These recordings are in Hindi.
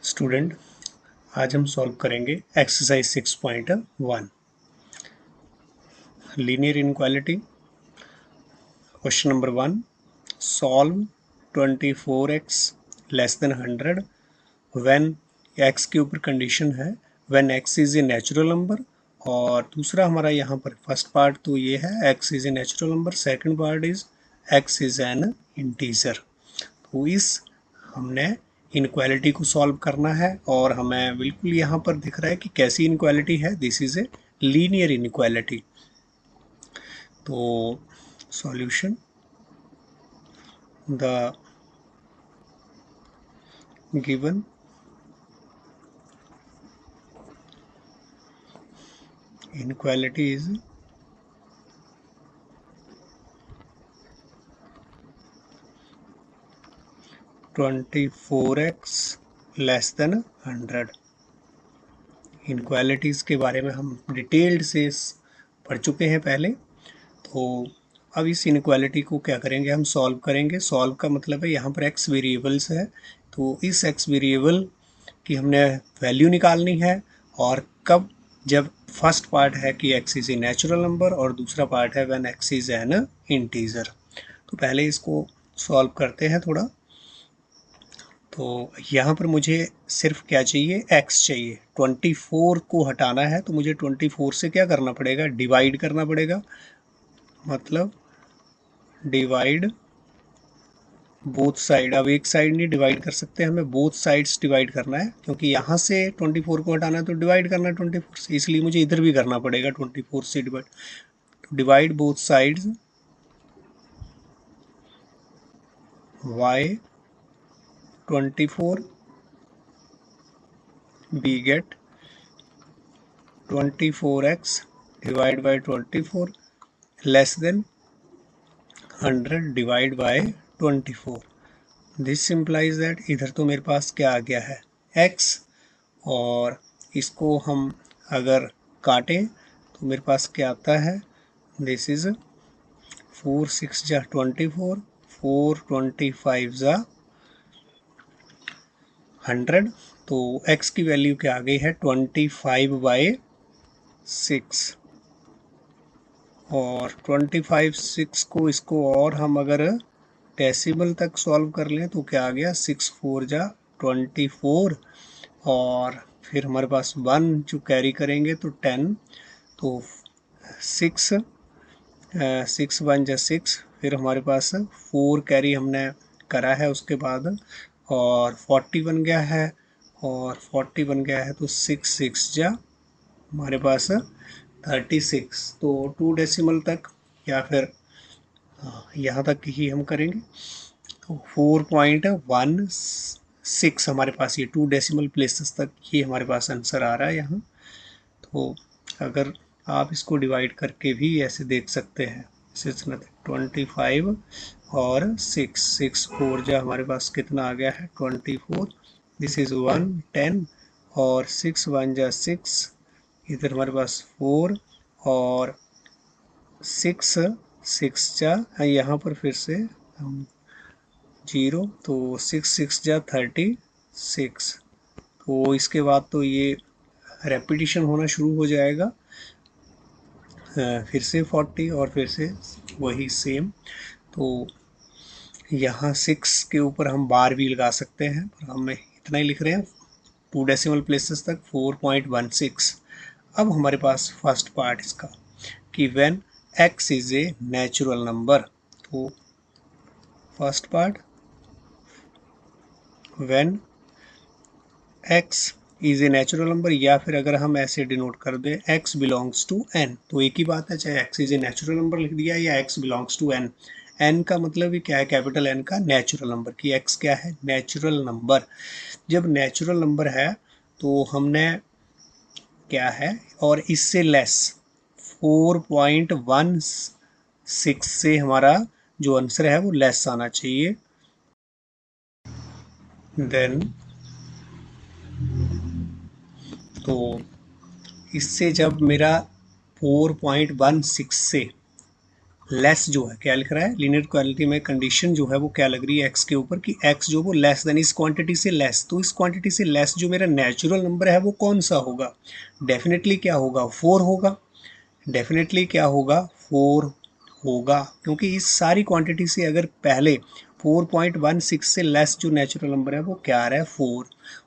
स्टूडेंट, आज हम सॉल्व करेंगे exercise 6.1 linear inequality. Question number 1, solve 24x less than 100 when x के ऊपर कंडीशन है when x is a natural number, और दूसरा हमारा यहाँ पर फर्स्ट पार्ट तो ये है x is a natural number, second part is x is an integer. तो इस हमने इनक्वालिटी को सॉल्व करना है और हमें बिल्कुल यहाँ पर दिख रहा है कि कैसी इनक्वालिटी है। This is a linear inequality. तो solution, the given inequality is 24x less than 100। Inequalities के बारे में हम डिटेल्ड से पढ़ चुके हैं पहले। तो अब इस इनक्वालिटी को क्या करेंगे, हम सॉल्व करेंगे। सॉल्व का मतलब है यहाँ पर x वेरिएबल्स है, तो इस x वेरिएबल की हमने वैल्यू निकालनी है। और कब, जब फर्स्ट पार्ट है कि x is a natural number और दूसरा पार्ट है when x is an integer. तो पहले इसको सॉल्व करते हैं थोड़ा। तो यहाँ पर मुझे सिर्फ क्या चाहिए, x चाहिए। 24 को हटाना है तो मुझे 24 से क्या करना पड़ेगा, डिवाइड करना पड़ेगा। मतलब डिवाइड बोथ साइड। अब एक साइड नहीं डिवाइड कर सकते, हमें बोथ साइड्स डिवाइड करना है, क्योंकि यहाँ से 24 को हटाना है तो डिवाइड करना है 24 से, इसलिए मुझे इधर भी करना पड़ेगा 24 से divide. Divide both sides y 24 we get 24x divide by 24 less than 100 divide by 24। This implies that इधर तो मेरे पास क्या आ गया है x, और इसको हम अगर काटें तो मेरे पास क्या आता है, दिस इज 4 6 जा 24, 4 25 जा 100। तो x की वैल्यू क्या आ गई है 25/6, और 25/6 को इसको और हम अगर डेसिमल तक सॉल्व कर लें तो क्या आ गया 6 4 जा 24, और फिर हमारे पास 1 जो कैरी करेंगे तो 10, तो 6 6 1 जा 6, फिर हमारे पास 4 कैरी हमने करा है उसके बाद, और 40 बन गया है, और 40 बन गया है तो 6 6 जा हमारे पास 36। तो 2 डेसिमल तक या फिर यहाँ तक ही हम करेंगे। तो 4.16 हमारे पास ये 2 डेसिमल प्लेसेस तक ये हमारे पास आंसर आ रहा है यहाँ। तो अगर आप इसको डिवाइड करके भी ऐसे देख सकते हैं, 25 और 6 6 4 जा हमारे पास कितना आ गया है 24, दिस इज 1 10, और 6 1 जा 6, इधर हमारे पास 4, और 6 6 जा यहाँ पर फिर से हम 0, तो 6 6 जा 36। तो इसके बाद तो ये रेपिटिशन होना शुरू हो जाएगा, फिर से 40 और फिर से वही सेम। तो यहाँ 6 के ऊपर हम बार भी लगा सकते हैं, पर हम इतना ही लिख रहे हैं 2 डेसिमल प्लेसेस तक 4.16। अब हमारे पास फर्स्ट पार्ट इसका कि when x is a natural number. तो first part when x is a natural number, या फिर अगर हम ऐसे डिनोट कर दें x बिलोंग्स टू n, तो एक ही बात है, चाहे x is a natural number लिख दिया या x belongs to n। n का मतलब भी क्या है, कैपिटल N का नेचुरल नंबर, की x क्या है नेचुरल नंबर। जब नेचुरल नंबर है तो हमने क्या है, और इससे लेस 4.16 से हमारा जो आंसर है वो लेस आना चाहिए। देन तो इससे जब मेरा 4.16 से लेस जो है क्या लिख रहा है, लीनियर इक्वालिटी में कंडीशन जो है वो क्या लग रही है एक्स के ऊपर कि एक्स जो वो लेस देन इस क्वांटिटी से लेस, तो इस क्वांटिटी से लेस जो मेरा नेचुरल नंबर है वो कौन सा होगा, डेफिनेटली क्या होगा, 4 होगा, डेफिनेटली क्या होगा, 4 होगा, क्योंकि इस सारी क्वांटिटी से अगर पहले 4.16 से लेस जो नेचुरल नंबर है वो क्या आ रहा है, 4,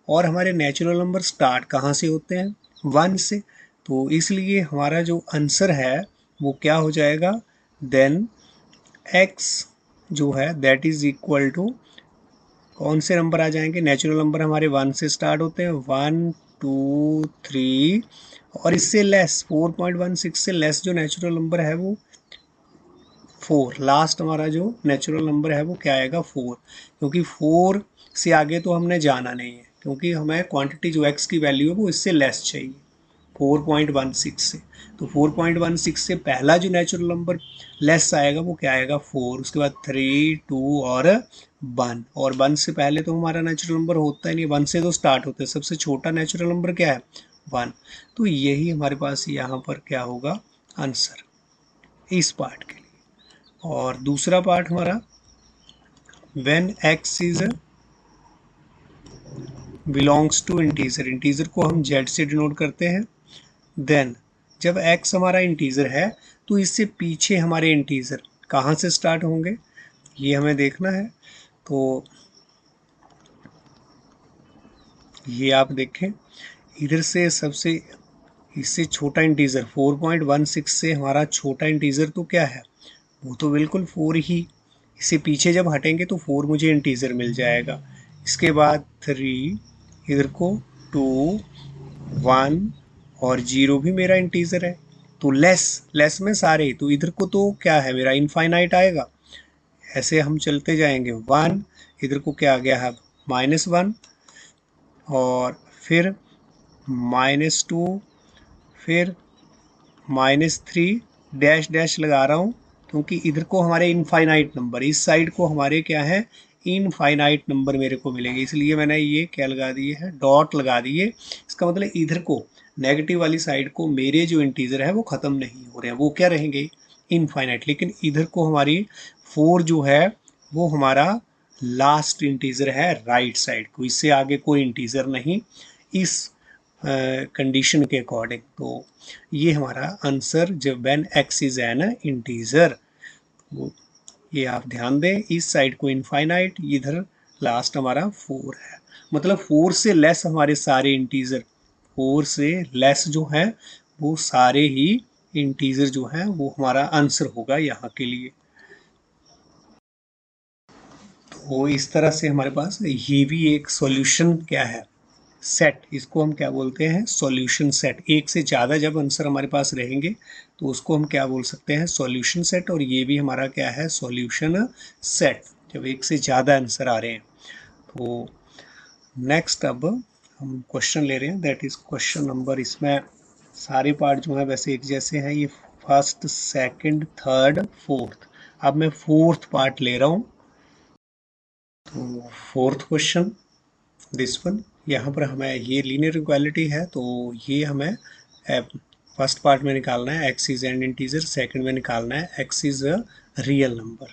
और हमारे नेचुरल नंबर स्टार्ट कहाँ से होते हैं, 1 से, तो इसलिए हमारा जो आंसर है वो क्या हो जाएगा, देन x जो है दैट इज इक्वल टू, कौन से नंबर आ जाएंगे, नेचुरल नंबर हमारे 1 से स्टार्ट होते हैं, 1 2 3, और इससे लेस 4.16 से लेस जो नेचुरल नंबर है वो 4, लास्ट हमारा जो नेचुरल नंबर है वो क्या आएगा, 4, क्योंकि 4 से आगे तो हमने जाना नहीं है, क्योंकि हमें क्वांटिटी जो x की वैल्यू है वो इससे लेस चाहिए 4.16 से, तो 4.16 से पहला जो नेचुरल नंबर लेस आएगा वो क्या आएगा, 4, उसके बाद 3 2 और 1, और 1 से पहले तो हमारा नेचुरल नंबर होता ही नहीं, 1 से तो स्टार्ट होता है, सबसे छोटा नेचुरल नंबर क्या है, 1, तो यही हमारे पास यहाँ पर क्या होगा आंसर इस पार्ट के लिए। और दूसरा पार्ट हमारा, when x is belongs to integer, integer को हम z से डिनोट करते हैं, देन जब x हमारा इंटीजर है तो इससे पीछे हमारे इंटीजर कहाँ से स्टार्ट होंगे ये हमें देखना है, तो ये आप देखें इधर से सबसे इससे छोटा इंटीजर 4.16 से हमारा छोटा इंटीजर तो क्या है, वो तो बिल्कुल 4 ही, इससे पीछे जब हटेंगे तो 4 मुझे इंटीजर मिल जाएगा, इसके बाद 3, इधर को 2 1 और 0 भी मेरा इंटीजर है, तो लेस लेस में सारे, तो इधर को तो क्या है मेरा इनफाइनाइट आएगा, ऐसे हम चलते जाएंगे 1, इधर को क्या आ गया है -1, और फिर -2, फिर -3, डैश डैश लगा रहा हूँ क्योंकि इधर को हमारे इनफाइनाइट नंबर, इस साइड को हमारे क्या है इनफाइनाइट नंबर मेरे को मिलेंगे, इसलिए मैंने ये क्या लगा दिए है, डॉट लगा दिए, इसका मतलब इधर को नेगेटिव वाली साइड को मेरे जो इंटीजर है वो ख़त्म नहीं हो रहे हैं, वो क्या रहेंगे इनफाइनाइट, लेकिन इधर को हमारी 4 जो है वो हमारा लास्ट इंटीजर है राइट साइड को, इससे आगे कोई इंटीजर नहीं इस कंडीशन के अकॉर्डिंग, तो ये हमारा आंसर जब when x is an integer, ये आप ध्यान दें इस साइड को इनफाइनाइट, इधर लास्ट हमारा 4 है, मतलब 4 से लेस हमारे सारे इंटीजर, 4 से लेस जो है वो सारे ही इंटीजर जो है वो हमारा आंसर होगा यहाँ के लिए। तो इस तरह से हमारे पास ये भी एक सॉल्यूशन क्या है सेट, इसको हम क्या बोलते हैं सॉल्यूशन सेट, एक से ज़्यादा जब आंसर हमारे पास रहेंगे तो उसको हम क्या बोल सकते हैं सॉल्यूशन सेट, और ये भी हमारा क्या है सॉल्यूशन सेट जब एक से ज़्यादा आंसर आ रहे हैं। तो नेक्स्ट अब हम क्वेश्चन ले रहे हैं, दैट इज़ क्वेश्चन नंबर, इसमें सारे पार्ट जो है वैसे एक जैसे हैं, ये फर्स्ट सेकंड थर्ड फोर्थ, अब मैं फोर्थ पार्ट ले रहा हूँ, तो फोर्थ क्वेश्चन दिस वन, यहाँ पर हमें ये लीनियर इक्वालिटी है, तो ये हमें फर्स्ट पार्ट में निकालना है x is an integer, second में निकालना है x is a real number,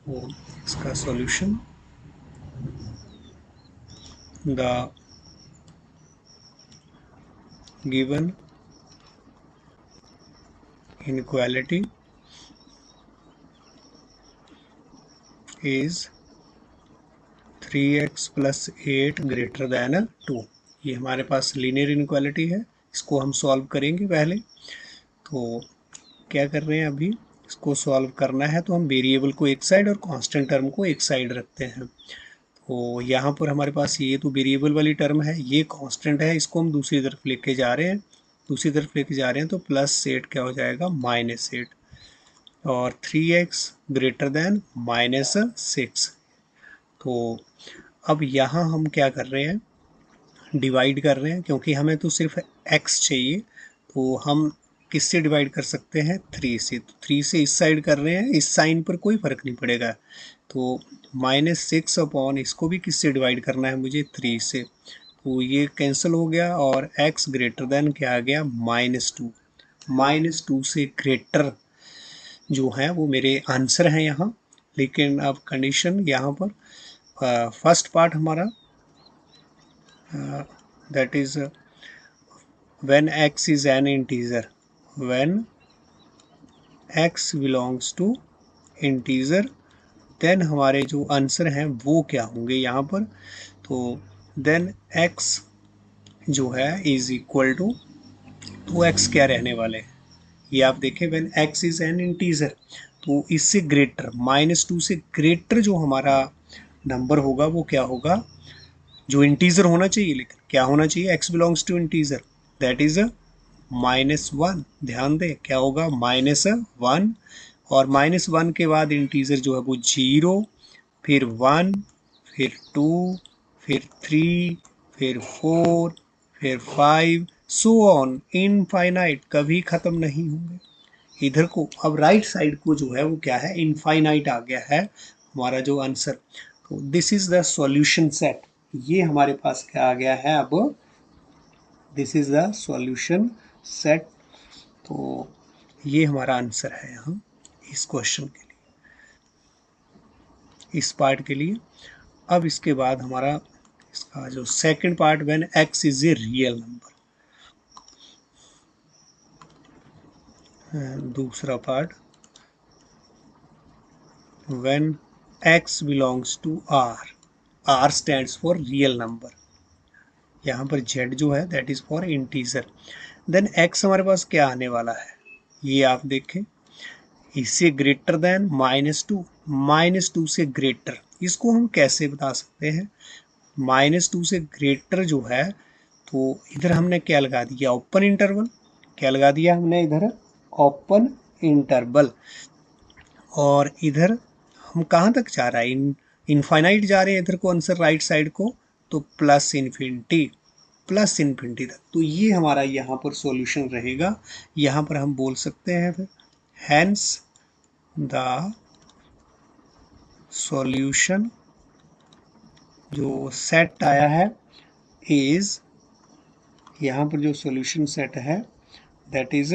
तो इसका solution, the given inequality is 3x + 8 greater than 2, ये हमारे पास लीनियर इनक्वालिटी है, इसको हम सॉल्व करेंगे पहले, तो क्या कर रहे हैं अभी इसको सॉल्व करना है, तो हम वेरिएबल को एक साइड और कांस्टेंट टर्म को एक साइड रखते हैं, तो यहाँ पर हमारे पास ये तो वेरिएबल वाली टर्म है, ये कांस्टेंट है, इसको हम दूसरी तरफ लेके जा रहे हैं, दूसरी तरफ लेके जा रहे हैं, तो +8 क्या हो जाएगा -8, और 3x ग्रेटर दैन -6, तो अब यहाँ हम क्या कर रहे हैं डिवाइड कर रहे हैं, क्योंकि हमें तो सिर्फ x चाहिए, तो हम किससे डिवाइड कर सकते हैं 3 से, तो 3 से इस साइड कर रहे हैं, इस साइन पर कोई फ़र्क नहीं पड़ेगा, तो -6 अपॉन इसको भी किससे डिवाइड करना है मुझे 3 से, तो ये कैंसिल हो गया, और x ग्रेटर देन क्या आ गया -2, -2 से ग्रेटर जो हैं वो मेरे आंसर हैं यहाँ। लेकिन अब कंडीशन यहाँ पर फर्स्ट पार्ट हमारा that is when x is an integer, when x belongs to integer, then हमारे जो आंसर हैं वो क्या होंगे यहाँ पर। तो then x जो है इज इक्वल टू, तो x क्या रहने वाले हैं ये आप देखें, when x is an integer, तो इससे ग्रेटर -2 से ग्रेटर जो हमारा नंबर होगा वो क्या होगा, जो इंटीजर होना चाहिए, लेकिन क्या होना चाहिए, x belongs to integer, that is -1। ध्यान दें क्या होगा, -1, और -1 के बाद इंटीजर जो है वो 0, फिर 1, फिर 2, फिर 3, फिर 4, फिर 5, सो ऑन इनफाइनाइट, कभी ख़त्म नहीं होंगे। इधर को अब राइट साइड को जो है वो क्या है, इनफाइनाइट आ गया है हमारा जो आंसर। तो this is the solution set, ये हमारे पास क्या आ गया है अब, this is the solution set. तो ये हमारा आंसर है यहाँ इस क्वेश्चन के लिए, इस पार्ट के लिए। अब इसके बाद हमारा इसका जो second part, when x is a real number, दूसरा part when x belongs to r, r stands for real number, यहाँ पर z जो है that is for integer, then x हमारे पास क्या आने वाला है ये आप देखें, इससे ग्रेटर देन -2, -2 से ग्रेटर, इसको हम कैसे बता सकते हैं, -2 से ग्रेटर जो है, तो इधर हमने क्या लगा दिया, ओपन इंटरवल, क्या लगा दिया हमने इधर, ओपन इंटरवल, और इधर हम कहाँ तक जा रहा है, इनफाइनाइट जा रहे हैं इधर को आंसर राइट साइड को, तो प्लस इन्फिनिटी, प्लस इन्फिनिटी तक। तो ये हमारा यहाँ पर सॉल्यूशन रहेगा, यहाँ पर हम बोल सकते हैं फिर हैंस द सॉल्यूशन जो सेट आया है इज, यहाँ पर जो सॉल्यूशन सेट है दैट इज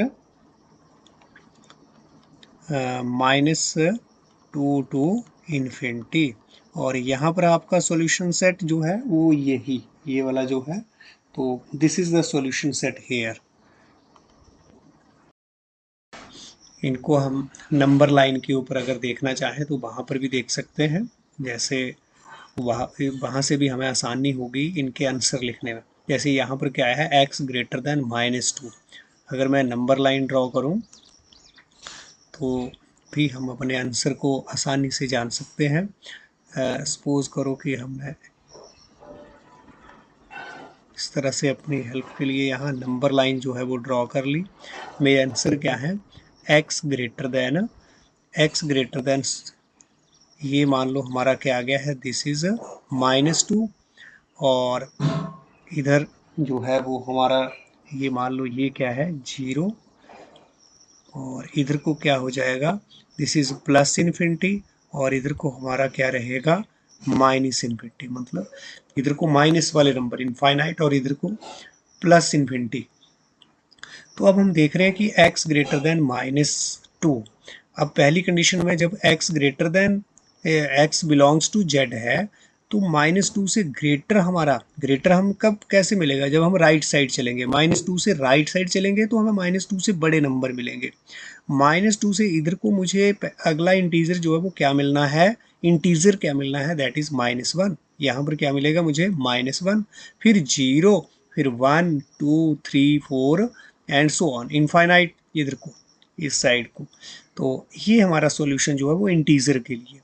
-2 टू इन्फिनिटी, और यहाँ पर आपका सॉल्यूशन सेट जो है वो यही, ये वाला जो है, तो this is the solution set here. इनको हम नंबर लाइन के ऊपर अगर देखना चाहें तो वहाँ पर भी देख सकते हैं, जैसे वहाँ से भी हमें आसानी होगी इनके आंसर लिखने में। जैसे यहाँ पर क्या है, x ग्रेटर देन -2, अगर मैं नंबर लाइन ड्रॉ करूँ तो भी हम अपने आंसर को आसानी से जान सकते हैं। सपोज करो कि हमने इस तरह से अपनी हेल्प के लिए यहाँ नंबर लाइन जो है वो ड्रॉ कर ली। मेरा आंसर क्या है, x ग्रेटर देन, ये मान लो हमारा क्या आ गया है, दिस इज -2, और इधर जो है वो हमारा ये मान लो ये क्या है 0, और इधर को क्या हो जाएगा, दिस इज प्लस इन्फिनिटी, और इधर को हमारा क्या रहेगा माइनस इन्फिनिटी, मतलब इधर को माइनस वाले नंबर इनफाइनाइट और इधर को प्लस इन्फिनिटी। तो अब हम देख रहे हैं कि x ग्रेटर देन -2, अब पहली कंडीशन में जब x greater than x belongs to z है, तो -2 से ग्रेटर, हमारा ग्रेटर हम कब कैसे मिलेगा, जब हम राइट साइड चलेंगे, -2 से राइट साइड चलेंगे तो हमें -2 से बड़े नंबर मिलेंगे। -2 से इधर को मुझे अगला इंटीजर जो है वो क्या मिलना है, इंटीजर क्या मिलना है, दैट इज -1, यहाँ पर क्या मिलेगा मुझे -1, फिर 0, फिर 1 2 3 4 एंड सो ऑन इनफाइनाइट इधर को, इस साइड को। तो ये हमारा सॉल्यूशन जो है वो इंटीजर के लिए।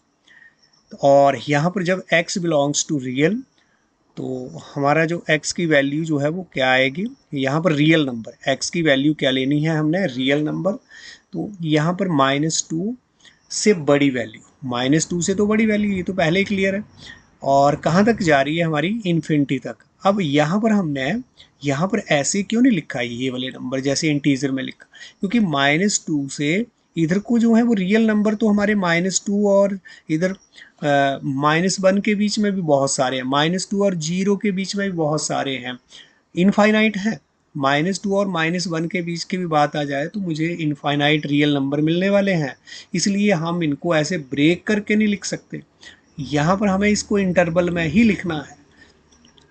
और यहाँ पर जब x बिलोंग्स टू रियल, तो हमारा जो x की वैल्यू जो है वो क्या आएगी, यहाँ पर रियल नंबर, x की वैल्यू क्या लेनी है हमने, रियल नंबर, तो यहाँ पर -2 से बड़ी वैल्यू, -2 से तो बड़ी वैल्यू, ये तो पहले ही क्लियर है, और कहाँ तक जा रही है हमारी, इन्फिनिटी तक। अब यहाँ पर हमने यहाँ पर ऐसे क्यों नहीं लिखा ये वाले नंबर जैसे इंटीजर में लिखा, क्योंकि -2 से इधर को जो है वो रियल नंबर तो हमारे -2 और इधर -1 के बीच में भी बहुत सारे हैं, -2 और 0 के बीच में भी बहुत सारे हैं, इनफाइनाइट है। -2 और -1 के बीच की भी बात आ जाए तो मुझे इनफाइनाइट रियल नंबर मिलने वाले हैं, इसलिए हम इनको ऐसे ब्रेक करके नहीं लिख सकते। यहाँ पर हमें इसको इंटरवल में ही लिखना है,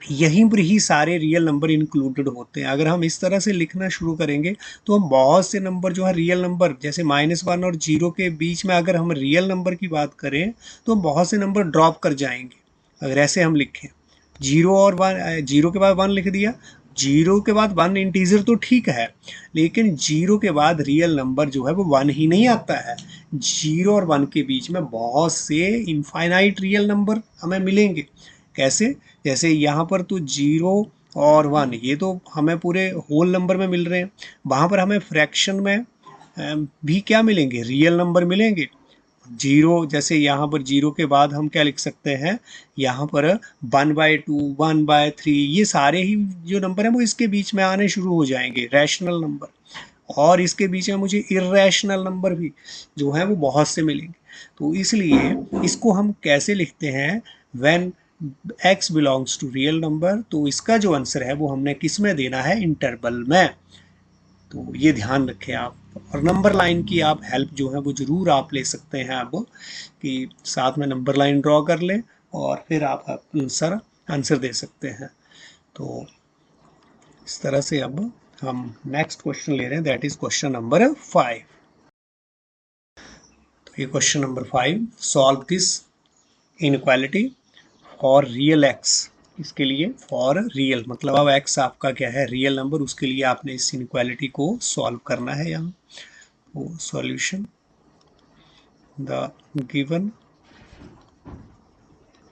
यहीं पर ही सारे रियल नंबर इंक्लूडेड होते हैं। अगर हम इस तरह से लिखना शुरू करेंगे तो हम बहुत से नंबर जो है रियल नंबर, जैसे -1 और 0 के बीच में अगर हम रियल नंबर की बात करें तो हम बहुत से नंबर ड्रॉप कर जाएंगे अगर ऐसे हम लिखें। 0 और 1, 0 के बाद 1 लिख दिया, 0 के बाद 1 इंटीजर तो ठीक है, लेकिन 0 के बाद रियल नंबर जो है वो 1 ही नहीं आता है। 0 और 1 के बीच में बहुत से इनफाइनाइट रियल नंबर हमें मिलेंगे। कैसे? जैसे यहाँ पर तो 0 और 1 ये तो हमें पूरे होल नंबर में मिल रहे हैं, वहाँ पर हमें फ्रैक्शन में भी क्या मिलेंगे? रियल नंबर मिलेंगे। 0, जैसे यहाँ पर 0 के बाद हम क्या लिख सकते हैं, यहाँ पर 1/2, 1/3, ये सारे ही जो नंबर हैं वो इसके बीच में आने शुरू हो जाएंगे, रैशनल नंबर। और इसके बीच में मुझे इर्रेशनल नंबर भी जो है वो बहुत से मिलेंगे। तो इसलिए इसको हम कैसे लिखते हैं, when x belongs to real number, तो इसका जो आंसर है वो हमने किस में देना है, इंटरवल में। तो ये ध्यान रखें आप, और नंबर लाइन की आप हेल्प जो है वो ज़रूर आप ले सकते हैं अब, कि साथ में नंबर लाइन ड्रॉ कर लें और फिर आप आंसर दे सकते हैं। तो इस तरह से अब हम नेक्स्ट क्वेश्चन ले रहे हैं, दैट इज क्वेश्चन नंबर 5। तो ये question number 5, solve this inequality for real x. इसके लिए फॉर रियल मतलब अब एक्स आपका क्या है, रियल नंबर, उसके लिए आपने इस इनइक्वालिटी को सॉल्व करना है। यहाँ तो solution, the given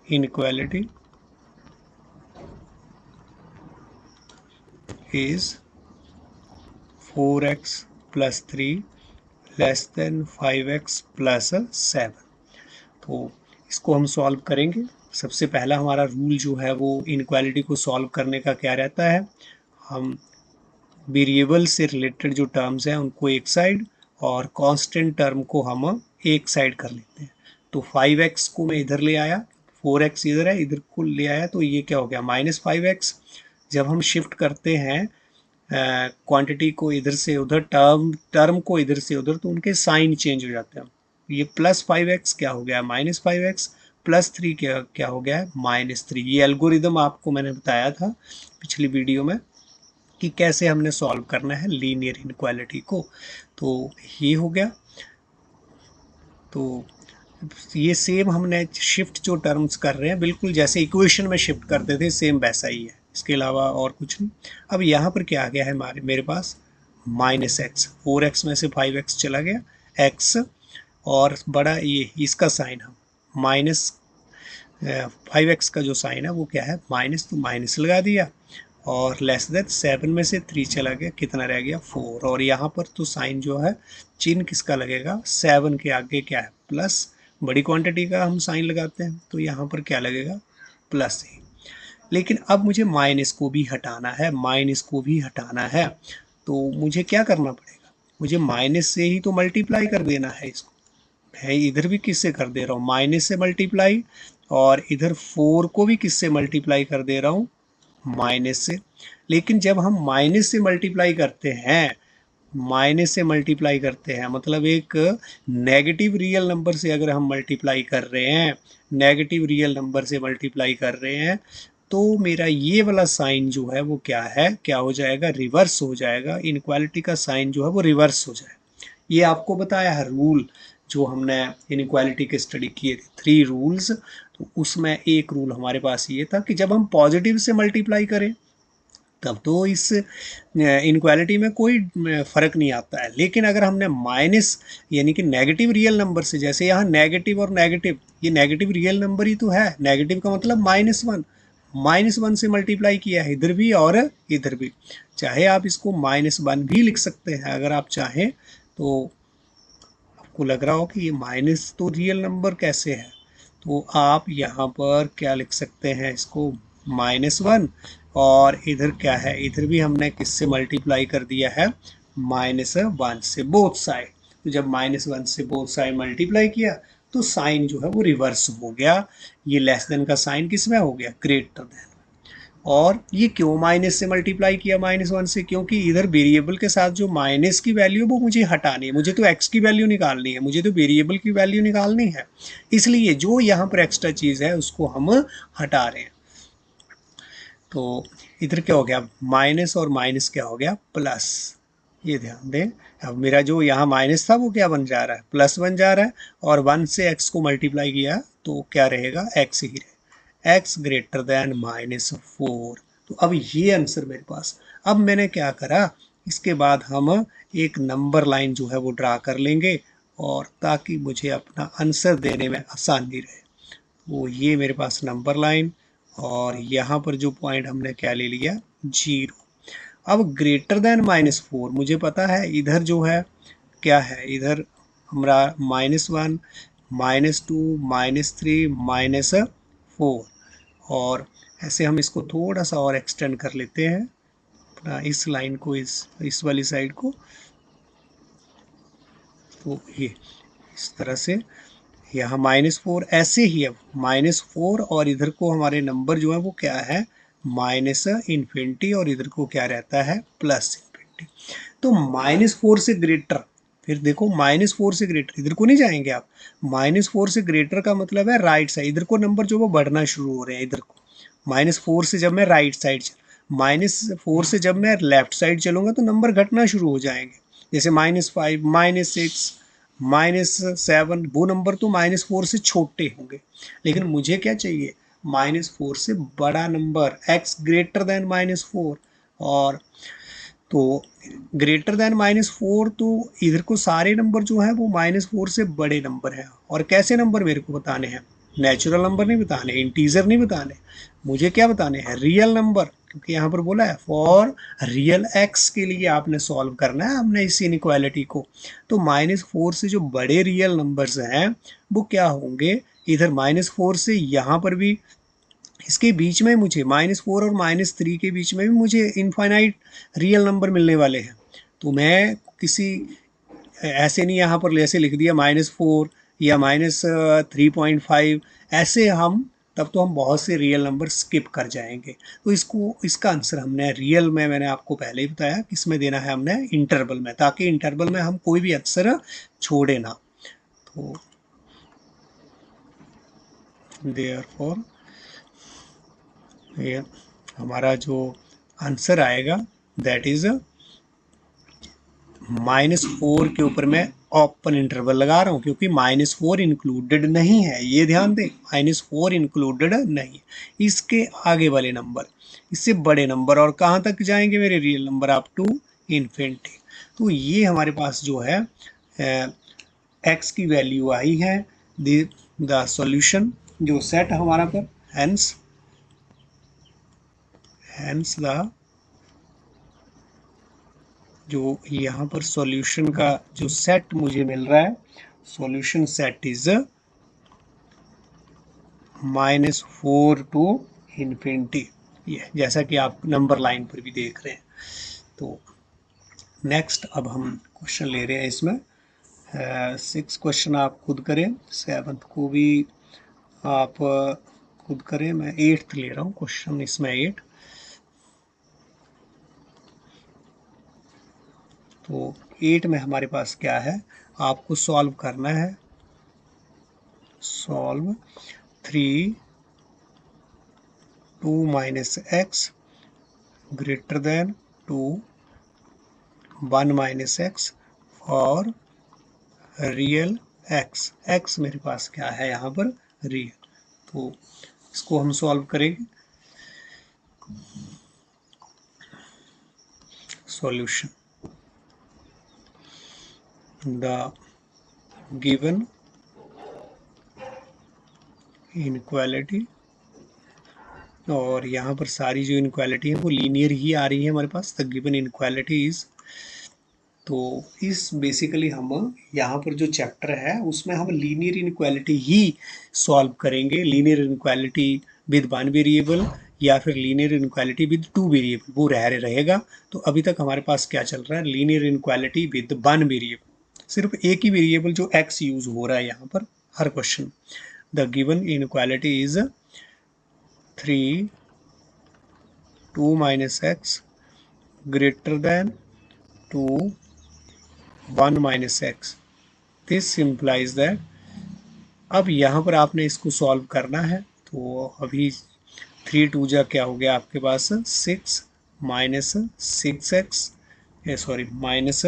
inequality is 4x + 3 < 5x + 7। तो इसको हम सॉल्व करेंगे। सबसे पहला हमारा रूल जो है वो इनइक्वालिटी को सॉल्व करने का क्या रहता है, हम वेरिएबल से रिलेटेड जो टर्म्स हैं उनको एक साइड और कांस्टेंट टर्म को हम एक साइड कर लेते हैं। तो 5x को मैं इधर ले आया, 4x इधर है, इधर को ले आया, तो ये क्या हो गया, -5x। जब हम शिफ्ट करते हैं क्वांटिटी को इधर से उधर, टर्म को इधर से उधर, तो उनके साइन चेंज हो जाते हैं। ये +5x क्या हो गया, -5x, +3 क्या हो गया, -3। ये एल्गोरिदम आपको मैंने बताया था पिछली वीडियो में कि कैसे हमने सॉल्व करना है लीनियर इनइक्वालिटी को। तो ये हो गया। तो ये सेम हमने शिफ्ट जो टर्म्स कर रहे हैं बिल्कुल जैसे इक्वेशन में शिफ्ट करते थे, सेम वैसा ही है, इसके अलावा और कुछ नहीं। अब यहाँ पर क्या आ गया है मेरे पास -x, 4x में से 5x चला गया, x और बड़ा ये इसका साइन हम -5x का जो साइन है वो क्या है, माइनस, तो माइनस लगा दिया, और <7 में से 3 चला गया, कितना रह गया, 4। और यहाँ पर तो साइन जो है चिन्ह किसका लगेगा, 7 के आगे क्या है, प्लस, बड़ी क्वांटिटी का हम साइन लगाते हैं तो यहाँ पर क्या लगेगा, प्लस ही। लेकिन अब मुझे माइनस को भी हटाना है, माइनस को भी हटाना है, तो मुझे क्या करना पड़ेगा, मुझे माइनस से ही तो मल्टीप्लाई कर देना है इसको। मैं इधर भी किससे कर दे रहा हूँ, माइनस से मल्टीप्लाई, और इधर 4 को भी किससे मल्टीप्लाई कर दे रहा हूँ, माइनस से। लेकिन जब हम माइनस से मल्टीप्लाई करते हैं, माइनस से मल्टीप्लाई करते हैं मतलब एक नेगेटिव रियल नंबर से अगर हम मल्टीप्लाई कर रहे हैं, नेगेटिव रियल नंबर से मल्टीप्लाई कर रहे हैं, तो मेरा ये वाला साइन जो है वो क्या है, क्या हो जाएगा, रिवर्स हो जाएगा। इनइक्वालिटी का साइन जो है वो रिवर्स हो जाएगा। ये आपको बताया है रूल जो हमने इनइक्वालिटी के स्टडी किए थे, 3 रूल्स। तो उसमें एक रूल हमारे पास ये था कि जब हम पॉजिटिव से मल्टीप्लाई करें तब तो इस इनक्वालिटी में कोई फ़र्क नहीं आता है, लेकिन अगर हमने माइनस यानी कि नेगेटिव रियल नंबर से, जैसे यहाँ नेगेटिव और नेगेटिव, ये नेगेटिव रियल नंबर ही तो है, नेगेटिव का मतलब -1 से मल्टीप्लाई किया है इधर भी और इधर भी, चाहे आप इसको -1 भी लिख सकते हैं अगर आप चाहें। तो आपको लग रहा हो कि ये माइनस तो रियल नंबर कैसे है, तो आप यहाँ पर क्या लिख सकते हैं, इसको -1, और इधर क्या है, इधर भी हमने किससे मल्टीप्लाई कर दिया है, -1 से, बोथ साइड। तो जब -1 से बोथ साइड मल्टीप्लाई किया तो साइन जो है वो रिवर्स हो गया, ये लेस देन का साइन किस में हो गया, ग्रेटर देन। और ये क्यों माइनस से मल्टीप्लाई किया -1 से, क्योंकि इधर वेरिएबल के साथ जो माइनस की वैल्यू वो मुझे हटानी है, मुझे तो एक्स की वैल्यू निकालनी है, मुझे तो वेरिएबल की वैल्यू निकालनी है, इसलिए जो यहाँ पर एक्स्ट्रा चीज़ है उसको हम हटा रहे हैं। तो इधर क्या हो गया, माइनस और माइनस क्या हो गया, प्लस। ये ध्यान दें, अब मेरा जो यहाँ माइनस था वो क्या बन जा रहा है, प्लस बन जा रहा है, और 1 से एक्स को मल्टीप्लाई किया तो क्या रहेगा, एक्स ही रहेगा, एक्स ग्रेटर देन -4। तो अब ये आंसर मेरे पास। अब मैंने क्या करा, इसके बाद हम एक नंबर लाइन जो है वो ड्रा कर लेंगे, और ताकि मुझे अपना आंसर देने में आसानी रहे। वो ये मेरे पास नंबर लाइन, और यहाँ पर जो पॉइंट हमने क्या ले लिया, 0। अब ग्रेटर देन -4 मुझे पता है, इधर जो है क्या है, इधर हमारा -1 -2 -3 -4, और ऐसे हम इसको थोड़ा सा और एक्सटेंड कर लेते हैं अपना इस लाइन को, इस वाली साइड को। तो ये इस तरह से यहाँ -4 ऐसे ही है, -4, और इधर को हमारे नंबर जो है वो क्या है, -इन्फिनिटी, और इधर को क्या रहता है, +इन्फिनिटी। तो -4 से ग्रेटर, फिर देखो -4 से ग्रेटर, इधर को नहीं जाएंगे आप। -4 से ग्रेटर का मतलब है राइट साइड, इधर को नंबर जो वो बढ़ना शुरू हो रहे हैं, इधर को -4 से जब मैं राइट साइड -4 से जब मैं लेफ्ट साइड चलूंगा तो नंबर घटना शुरू हो जाएंगे, जैसे -5 -6 -7, वो नंबर तो -4 से छोटे होंगे, लेकिन मुझे क्या चाहिए, -4 से बड़ा नंबर, x ग्रेटर देन -4। और तो ग्रेटर देन -4, तो इधर को सारे नंबर जो है वो -4 से बड़े नंबर हैं, और कैसे नंबर मेरे को बताने हैं, नेचुरल नंबर नहीं बताने, इंटीजर नहीं बताने, मुझे क्या बताने हैं, रियल नंबर, क्योंकि यहाँ पर बोला है फॉर रियल एक्स के लिए आपने सॉल्व करना है हमने इस इनइक्वालिटी को। तो -4 से जो बड़े रियल नंबर्स हैं वो क्या होंगे, इधर -4 से यहाँ पर भी, इसके बीच में मुझे -4 और -3 के बीच में भी मुझे इनफाइनाइट रियल नंबर मिलने वाले हैं। तो मैं किसी ऐसे नहीं यहाँ पर ऐसे लिख दिया -4 या -3.5, ऐसे हम तब तो हम बहुत से रियल नंबर स्किप कर जाएंगे। तो इसको, इसका आंसर हमने रियल में, मैंने आपको पहले ही बताया किसमें देना है हमने, इंटरवल में, ताकि इंटरवल में हम कोई भी आंसर छोड़े ना। तो देयरफॉर ये हमारा जो आंसर आएगा दैट इज -4 के ऊपर मैं ओपन इंटरवल लगा रहा हूँ, क्योंकि -4 इंक्लूडेड नहीं है, ये ध्यान दें, -4 इंक्लूडेड नहीं है। इसके आगे वाले नंबर, इससे बड़े नंबर, और कहाँ तक जाएंगे मेरे real number, up to infinity. तो ये हमारे पास जो है एक्स की वैल्यू आई है, द सॉल्यूशन जो सेट हमारा पर, हेंस द जो यहाँ पर सॉल्यूशन का जो सेट मुझे मिल रहा है, solution set is -4 to infinity, ये जैसा कि आप नंबर लाइन पर भी देख रहे हैं। तो नेक्स्ट अब हम क्वेश्चन ले रहे हैं इसमें, 6 क्वेश्चन आप खुद करें, 7th को भी आप खुद करें, मैं 8th ले रहा हूँ क्वेश्चन इसमें 8। तो 8 में हमारे पास क्या है, आपको सॉल्व करना है, solve 3 2 - x greater than 2 1 - x और रियल x, x मेरे पास क्या है यहाँ पर, रियल। तो इसको हम सॉल्व करेंगे, सॉल्यूशन द गिवन इनक्वालिटी, और यहाँ पर सारी जो इनक्वालिटी है वो लीनियर ही आ रही है हमारे पास, द गिवन इनक्वालिटी इज। तो इस बेसिकली हम यहाँ पर जो चैप्टर है उसमें हम लीनियर इनक्वालिटी ही सॉल्व करेंगे, linear inequality with one variable या फिर linear inequality with two variable, वो रहेगा। तो अभी तक हमारे पास क्या चल रहा है, linear inequality with one variable, सिर्फ एक ही वेरिएबल जो एक्स यूज हो रहा है यहाँ पर हर question. The given inequality is 3 2 minus X greater than 2 1 minus X. This implies that, अब यहाँ पर आपने इसको सॉल्व करना है। तो अभी 3 2 जा क्या हो गया आपके पास 6 minus 6x, sorry minus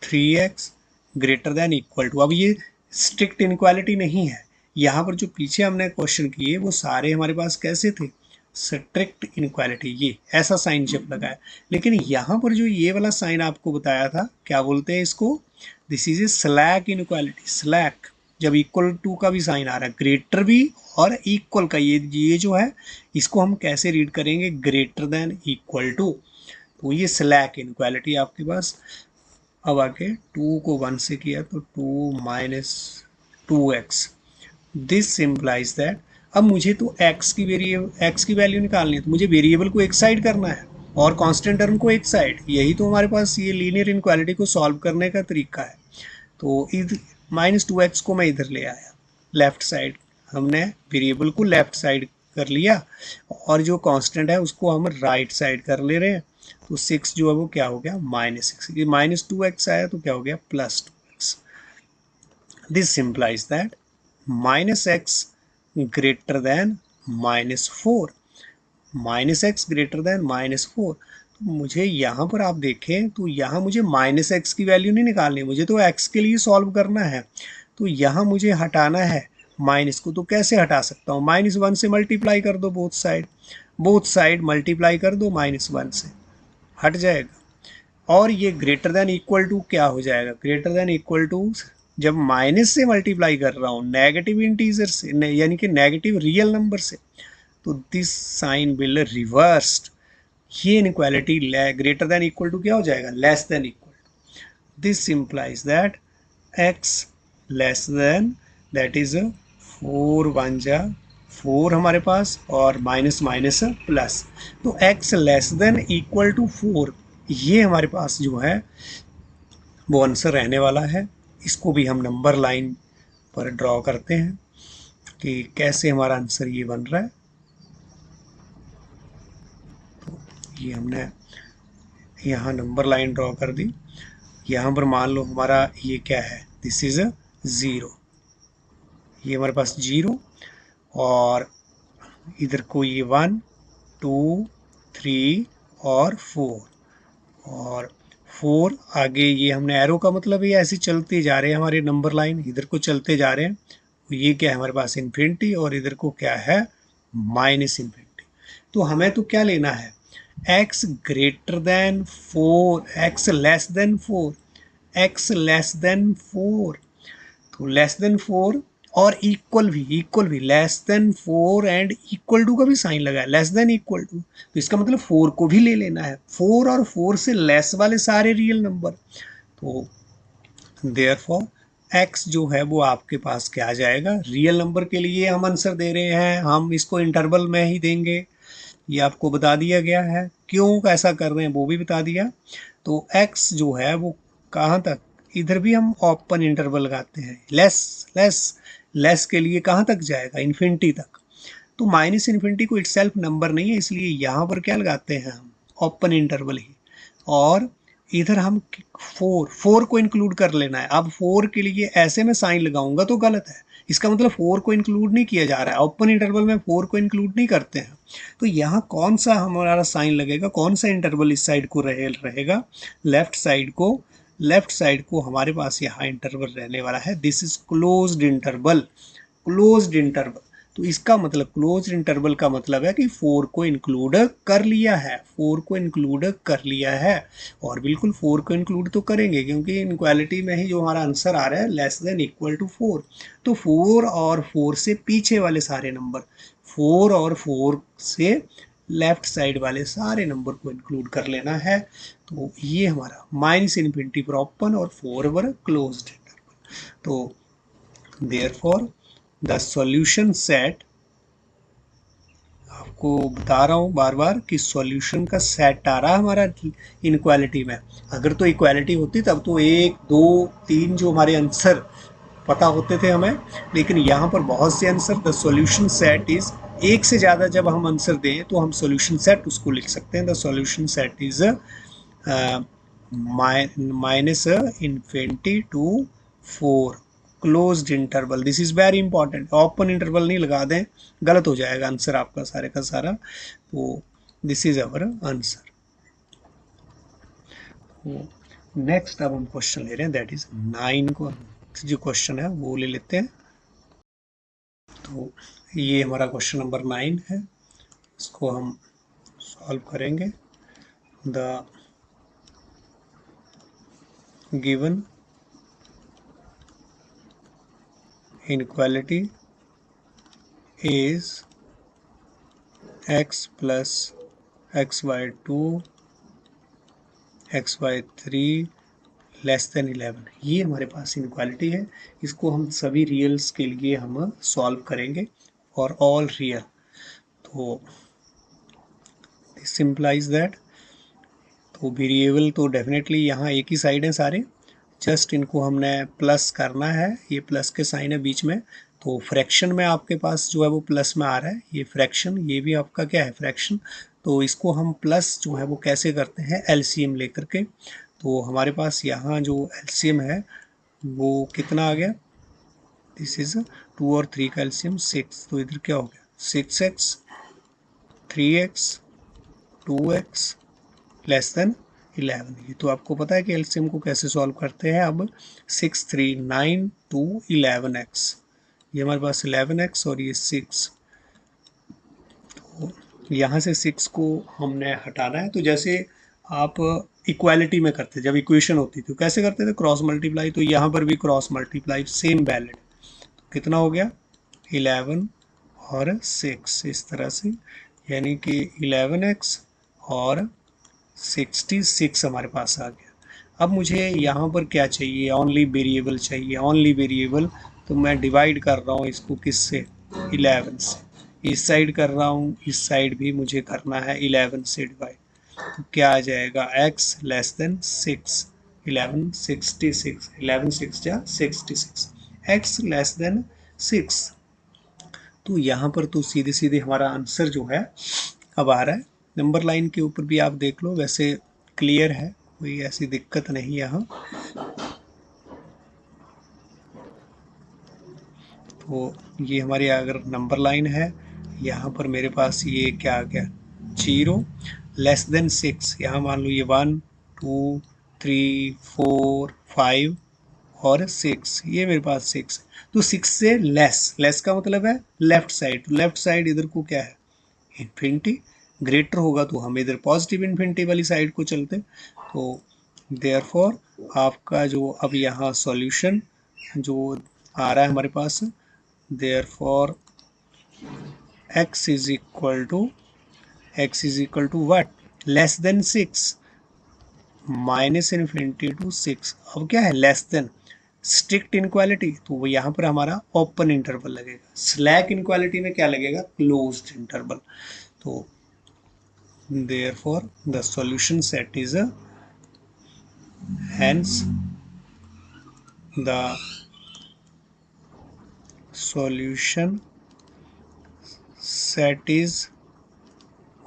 3x greater than equal to. अब ये स्ट्रिक्ट इनक्वालिटी नहीं है, यहाँ पर जो पीछे हमने क्वेश्चन किए वो सारे हमारे पास कैसे थे, स्ट्रिक्ट इनक्वालिटी, ये ऐसा साइन जब लगा है। लेकिन यहाँ पर जो ये वाला साइन आपको बताया था, क्या बोलते हैं इसको, this is A slack inequality. Slack जब इक्वल टू का भी साइन आ रहा है, ग्रेटर भी और इक्वल का, ये जो है इसको हम कैसे रीड करेंगे, ग्रेटर देन इक्वल टू। तो ये स्लैक इनक्वालिटी आपके पास। अब आके 2 को 1 से किया तो 2 minus 2x, this implies that, अब मुझे तो x की वैल्यू निकालनी है, तो मुझे वेरिएबल को एक साइड करना है और कांस्टेंट टर्म को एक साइड। यही तो हमारे पास ये लीनियर इनक्वालिटी को सॉल्व करने का तरीका है। तो इधर -2x को मैं इधर ले आया, लेफ्ट साइड हमने वेरिएबल को लेफ्ट साइड कर लिया और जो कांस्टेंट है उसको हम राइट साइड कर ले रहे हैं। तो 6 जो है वो क्या हो गया -6, ये -2x आया तो क्या हो गया +2x। This implies that -x greater than -4, -x greater than -4। तो मुझे यहाँ पर आप देखें तो यहाँ मुझे -x की वैल्यू नहीं निकालनी, मुझे तो x के लिए सॉल्व करना है। तो यहाँ मुझे हटाना है माइनस को, तो कैसे हटा सकता हूँ, -1 से मल्टीप्लाई कर दो, बोथ साइड मल्टीप्लाई कर दो -1 से, हट जाएगा। और ये ग्रेटर देन इक्वल टू क्या हो जाएगा, ग्रेटर देन इक्वल टू जब माइनस से मल्टीप्लाई कर रहा हूँ नेगेटिव इंटीजर से, यानी कि नेगेटिव रियल नंबर से, तो दिस साइन विल रिवर्स्ड। ये inequality greater than equal to क्या हो जाएगा, less than equal to. This implies that x less than, that is 4 1 जा 4 हमारे पास और माइनस माइनस प्लस, तो x less than equal to 4, ये हमारे पास जो है वो आंसर रहने वाला है। इसको भी हम नंबर लाइन पर ड्रॉ करते हैं कि कैसे हमारा आंसर ये बन रहा है। तो ये हमने यहाँ नंबर लाइन ड्रॉ कर दी। यहाँ पर मान लो हमारा ये क्या है, दिस इज 0, ये हमारे पास 0 और इधर को ये 1 2 3 और 4 और 4 आगे ये हमने एरो का मतलब ये ऐसे चलते जा रहे हैं, हमारे नंबर लाइन इधर को चलते जा रहे हैं। ये क्या है हमारे पास इन्फिनिटी और इधर को क्या है -इन्फिनिटी। तो हमें तो क्या लेना है, x greater than 4, x less than 4, x less than 4, तो लेस देन 4 और इक्वल भी less than 4 and equal to का भी साइन लगा है, लेस देन इक्वल टू, तो इसका मतलब 4 को भी ले लेना है, 4 और 4 से लेस वाले सारे रियल नंबर। तो देयरफॉर x जो है वो आपके पास क्या आ जाएगा, रियल नंबर के लिए हम आंसर दे रहे हैं, हम इसको इंटरवल में ही देंगे, ये आपको बता दिया गया है, क्यों ऐसा कर रहे हैं वो भी बता दिया। तो x जो है वो कहाँ तक, इधर भी हम ओपन इंटरवल लगाते हैं, लेस के लिए कहाँ तक जाएगा, इन्फिनिटी तक। तो -इन्फिनिटी को इटसेल्फ नंबर नहीं है, इसलिए यहाँ पर क्या लगाते हैं हम, ओपन इंटरवल ही। और इधर हम 4 को इंक्लूड कर लेना है। अब 4 के लिए ऐसे में साइन लगाऊंगा तो गलत है, इसका मतलब 4 को इंक्लूड नहीं किया जा रहा है, ओपन इंटरवल में 4 को इंक्लूड नहीं करते हैं। तो यहाँ कौन सा हमारा साइन लगेगा, कौन सा इंटरवल इस साइड को रहेगा, लेफ्ट साइड को हमारे पास यहाँ इंटरवल रहने वाला है, दिस इज क्लोज्ड इंटरवल। तो इसका मतलब क्लोज्ड इंटरवल का मतलब है कि 4 को इंक्लूड कर लिया है, और बिल्कुल 4 को इंक्लूड तो करेंगे क्योंकि इनक्वालिटी में ही जो हमारा आंसर आ रहा है लेस देन इक्वल टू 4। तो 4 और 4 से पीछे वाले सारे नंबर, 4 और 4 से लेफ्ट साइड वाले सारे नंबर को इंक्लूड कर लेना है। तो ये हमारा -इन्फिनिटी पर ओपन और 4 पर क्लोज्ड इंटरवल। तो देयरफॉर द सॉल्यूशन सेट, आपको बता रहा हूँ बार बार कि सॉल्यूशन का सेट आ रहा है हमारा इनक्वालिटी में। अगर तो इक्वालिटी होती तब तो 1 2 3 जो हमारे आंसर पता होते थे हमें, लेकिन यहाँ पर बहुत से answer, the solution set is, एक से ज़्यादा जब हम आंसर दें तो हम सॉल्यूशन सेट उसको लिख सकते हैं। The solution set is minus infinity to 4 closed interval. This is very important, open interval नहीं लगा दें, गलत हो जाएगा आंसर आपका सारे का सारा। तो this is our answer. Next अब हम क्वेश्चन ले रहे हैं, दैट इज 9 को जो क्वेश्चन है वो ले लेते हैं। तो ये हमारा क्वेश्चन नंबर 9 है, इसको हम सॉल्व करेंगे। The given inequality is x plus x by 2 x by 3 less than 11। ये हमारे पास इनक्वालिटी है, इसको हम सभी रियल्स के लिए हम सॉल्व करेंगे और ऑल रियल। तो दिस सिंप्लाइज दैट, तो वेरिएबल तो डेफिनेटली यहाँ एक ही साइड है सारे, जस्ट इनको हमने प्लस करना है, ये प्लस के साइन है बीच में। तो फ्रैक्शन में आपके पास जो है वो प्लस में आ रहा है, ये फ्रैक्शन, ये भी आपका क्या है फ्रैक्शन। तो इसको हम प्लस जो है वो कैसे करते हैं, एलसीएम लेकर के। तो हमारे पास यहाँ जो एलसीएम है वो कितना आ गया, दिस इज 2 और 3 का एलसीएम 6। तो इधर क्या हो गया 6x 3x 2x less than 11। ये तो आपको पता है कि एलसीएम को कैसे सॉल्व करते हैं। अब 6 3 9 2 11x, ये हमारे पास 11x और ये 6। तो यहाँ से 6 को हमने हटाना है। तो जैसे आप इक्वालिटी में करते, जब इक्वेशन होती थी तो कैसे करते थे, क्रॉस मल्टीप्लाई। तो यहाँ पर भी क्रॉस मल्टीप्लाई सेम वैलिड, तो कितना हो गया 11 और 6 इस तरह से, यानी कि 11x और 66 हमारे पास आ गया। अब मुझे यहाँ पर क्या चाहिए, ओनली वेरिएबल चाहिए, ओनली वेरिएबल। तो मैं डिवाइड कर रहा हूँ इसको किससे, 11 से। इस साइड कर रहा हूँ, इस साइड भी मुझे करना है 11 से डिवाइड। तो क्या आ जाएगा x लेस देन 6, 11 66, 11 6 जा 66, x लेस देन 6। तो यहाँ पर तो सीधे सीधे हमारा आंसर जो है अब आ रहा है। नंबर लाइन के ऊपर भी आप देख लो, वैसे क्लियर है, कोई ऐसी दिक्कत नहीं यहाँ। तो ये हमारी अगर नंबर लाइन है, यहाँ पर मेरे पास ये क्या आ गया 0 लेस देन 6। यहाँ मान लो ये 1 2 3 4 5 और 6, ये मेरे पास 6। तो 6 से लेस, लेस का मतलब है लेफ्ट साइड, लेफ्ट साइड इधर को क्या है इन्फिनिटी, ग्रेटर होगा तो हम इधर पॉजिटिव इन्फिनिटी वाली साइड को चलते। तो देयरफॉर आपका जो अब यहाँ सॉल्यूशन जो आ रहा है हमारे पास, therefore x is equal to what less than 6 minus infinity to 6। अब क्या है लेस देन, स्ट्रिक्ट इनक्वालिटी, तो वो यहाँ पर हमारा ओपन इंटरवल लगेगा। स्लैक इनक्वालिटी में क्या लगेगा, क्लोज्ड इंटरवल। तो therefore the solution set is a, hence the solution set is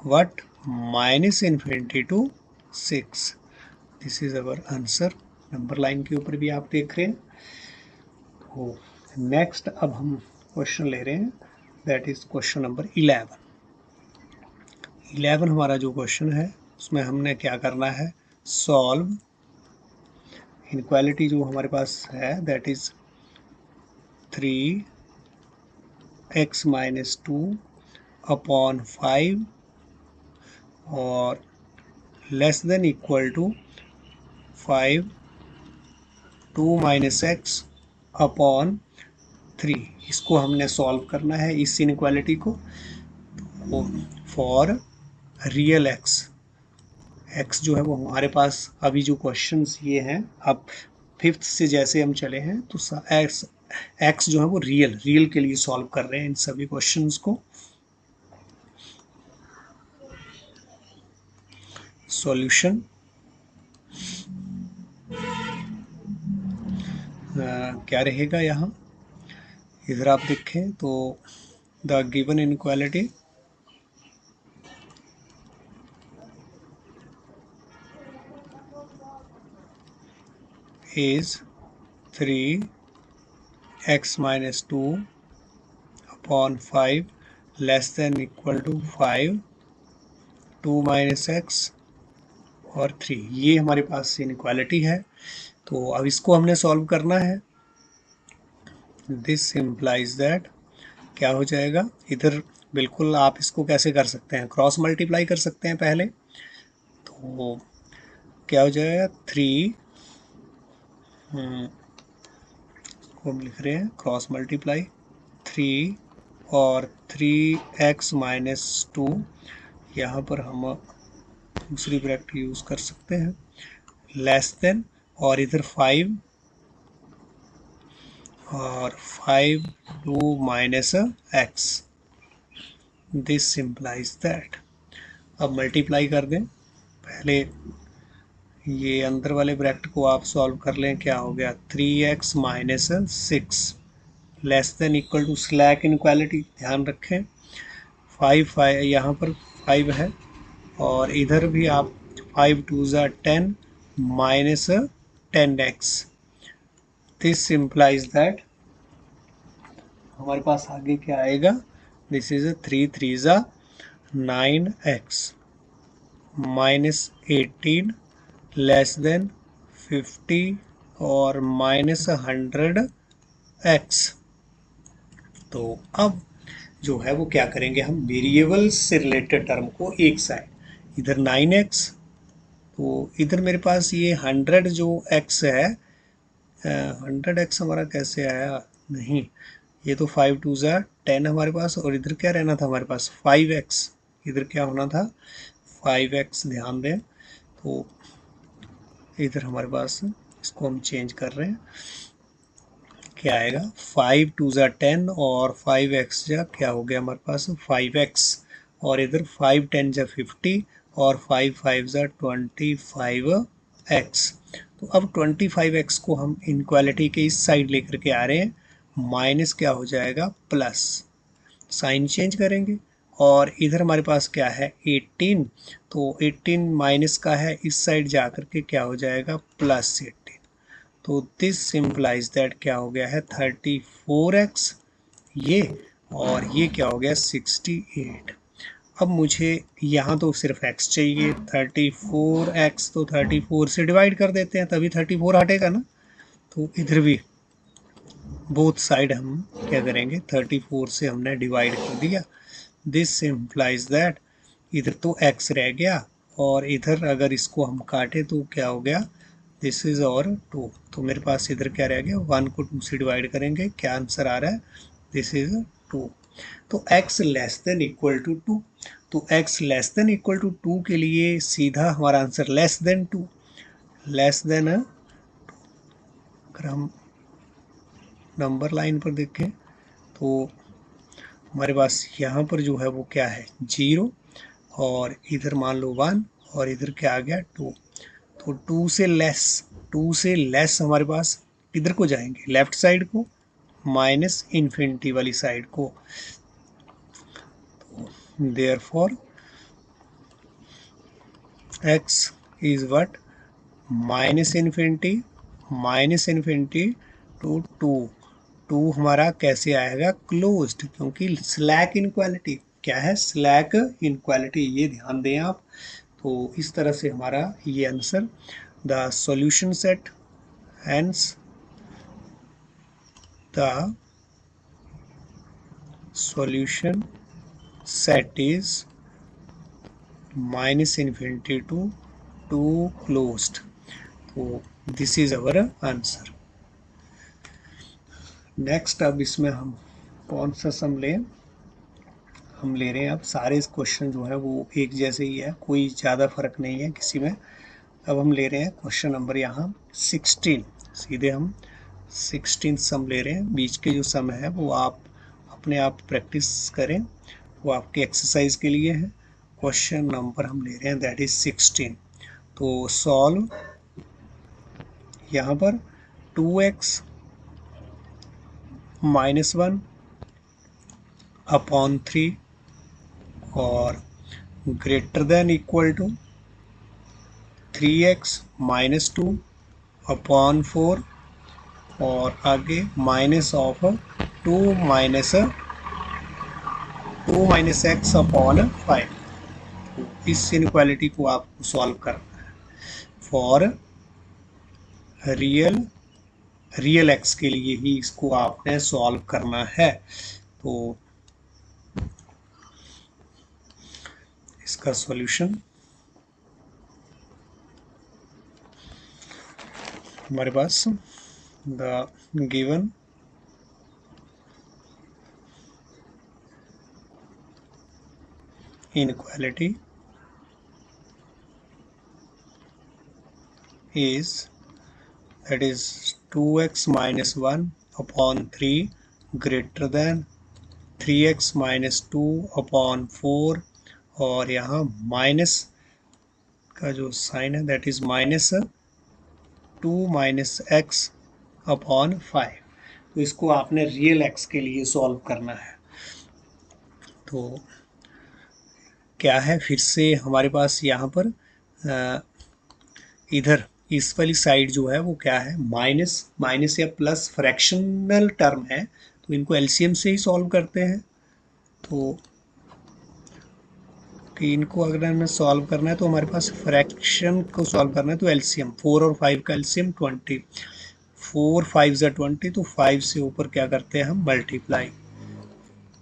what, minus infinity to 6। this is our answer। Number line के ऊपर भी आप देख रहे हैं। तो नेक्स्ट अब हम क्वेश्चन ले रहे हैं, दैट इज क्वेश्चन नंबर 11। 11 हमारा जो क्वेश्चन है उसमें हमने क्या करना है, सॉल्व इनक्वालिटी जो हमारे पास है that is 3x minus 2 upon 5 और less than equal to 5 2 minus x upon 3। इसको हमने सॉल्व करना है इस इनक्वालिटी को। फॉर रियल एक्स जो है वो हमारे पास अभी जो क्वेश्चंस ये हैं, अब फिफ्थ से जैसे हम चले हैं तो एक्स जो है वो रियल के लिए सॉल्व कर रहे हैं इन सभी क्वेश्चंस को। सॉल्यूशन क्या क्या रहेगा यहाँ, इधर आप देखें तो the given inequality is 3x minus 2 upon 5 less than equal to 5, 2 minus x और 3। ये हमारे पास इनक्वालिटी है। तो अब इसको हमने सॉल्व करना है। दिस इम्प्लाइज दैट क्या हो जाएगा, इधर बिल्कुल आप इसको कैसे कर सकते हैं, क्रॉस मल्टीप्लाई कर सकते हैं पहले। तो क्या हो जाएगा 3 को हम लिख रहे हैं क्रॉस मल्टीप्लाई 3 और 3x माइनस 2, यहाँ पर हम दूसरी ब्रैकेट यूज़ कर सकते हैं, लेस देन, और इधर 5 और 5 2 minus x। This implies that, अब मल्टीप्लाई कर दें, पहले ये अंदर वाले ब्रैकेट को आप सॉल्व कर लें, क्या हो गया 3x minus 6 less than equal to slack inequality, ध्यान रखें 5 यहाँ पर 5 है और इधर भी आप 5 2 ज़ा 10 minus 10x। This implies that हमारे पास आगे क्या आएगा, दिस इज 3 3 ज़ा 9x माइनस 18 लेस देन 50 और माइनस 100x। तो अब जो है वो क्या करेंगे, हम वेरिएबल्स से रिलेटेड टर्म को एक साइड, इधर 9x, तो इधर मेरे पास ये 100 जो x है, 100x हमारा कैसे आया, नहीं ये तो 5 2 ज़ा 10 हमारे पास, और इधर क्या रहना था हमारे पास 5x, इधर क्या होना था 5x, ध्यान दें। तो इधर हमारे पास इसको हम चेंज कर रहे हैं, क्या आएगा 5 2 ज़ा 10 और 5x जा क्या हो गया हमारे पास 5x, और इधर 5 10 जा 50 और 5 5 ज़ा 25x। तो अब 25x को हम इनक्वालिटी के इस साइड लेकर के आ रहे हैं, माइनस क्या हो जाएगा प्लस, साइन चेंज करेंगे, और इधर हमारे पास क्या है 18, तो 18 माइनस का है, इस साइड जा कर के क्या हो जाएगा प्लस 18। तो दिस सिंपलाइज दैट क्या हो गया है 34x ये, और ये क्या हो गया 68। अब मुझे यहाँ तो सिर्फ x चाहिए, 34x तो 34 से डिवाइड कर देते हैं तभी 34 हटेगा ना। तो इधर भी बोथ साइड हम क्या करेंगे 34 से हमने डिवाइड कर दिया। दिस इम्प्लाइज दैट इधर तो x रह गया, और इधर अगर इसको हम काटे तो क्या हो गया दिस इज और 2, तो मेरे पास इधर क्या रह गया 1 को 2 से डिवाइड करेंगे, क्या आंसर आ रहा है दिस इज 2। तो x less than equal to 2, तो x less than equal to 2 के लिए सीधा हमारा answer less than 2, less than, अगर हम नंबर लाइन पर देखें तो हमारे पास यहाँ पर जो है वो क्या है 0, और इधर मान लो 1, और इधर क्या आ गया 2। तो 2 से लेस हमारे पास किधर को जाएंगे, लेफ्ट साइड को, माइनस इन्फिनिटी वाली साइड को। तो therefore x is what minus infinity to 2 हमारा कैसे आएगा क्लोज्ड, क्योंकि स्लैक इनक्वालिटी क्या है, स्लैक इनक्वालिटी, ये ध्यान दें आप। तो इस तरह से हमारा ये answer, the solution set hence the solution set is minus infinity to 2 closed। तो this is our answer. Next अब इसमें हम कौन सा सम लें, हम ले रहे हैं अब सारे क्वेश्चन जो है वो एक जैसे ही है, कोई ज़्यादा फर्क नहीं है किसी में। अब हम ले रहे हैं क्वेश्चन नंबर यहाँ 16, सीधे हम 16 सम ले रहे हैं। बीच के जो सम है वो आप अपने आप प्रैक्टिस करें, वो आपके एक्सरसाइज के लिए है। क्वेश्चन नंबर हम ले रहे हैं दैट इज 16। तो सॉल्व यहाँ पर 2x -1 अपॉन 3 और greater than equal to 3x - 2 upon 4 और आगे minus of 2 minus x upon 5। इस इनक्वालिटी को आपको सॉल्व करना है फॉर रियल एक्स के लिए ही इसको आपने सॉल्व करना है। तो इसका सॉल्यूशन हमारे पास the given inequality is, that is 2x - 1 upon 3 greater than 3x - 2 upon 4 और यहाँ माइनस का जो साइन है that is -2 minus x upon 5। तो इसको आपने रियल एक्स के लिए सॉल्व करना है। तो क्या है, फिर से हमारे पास यहाँ पर इधर इस वाली साइड जो है वो क्या है, माइनस या प्लस फ्रैक्शनल टर्म है, तो इनको एलसीएम से ही सॉल्व करते हैं। तो कि इनको अगर हमें सॉल्व करना है तो हमारे पास फ्रैक्शन को सॉल्व करना है, तो एलसीएम 4 और 5 का एलसीएम 20, 4 5 ज़ा 20, तो 5 से ऊपर क्या करते हैं हम मल्टीप्लाई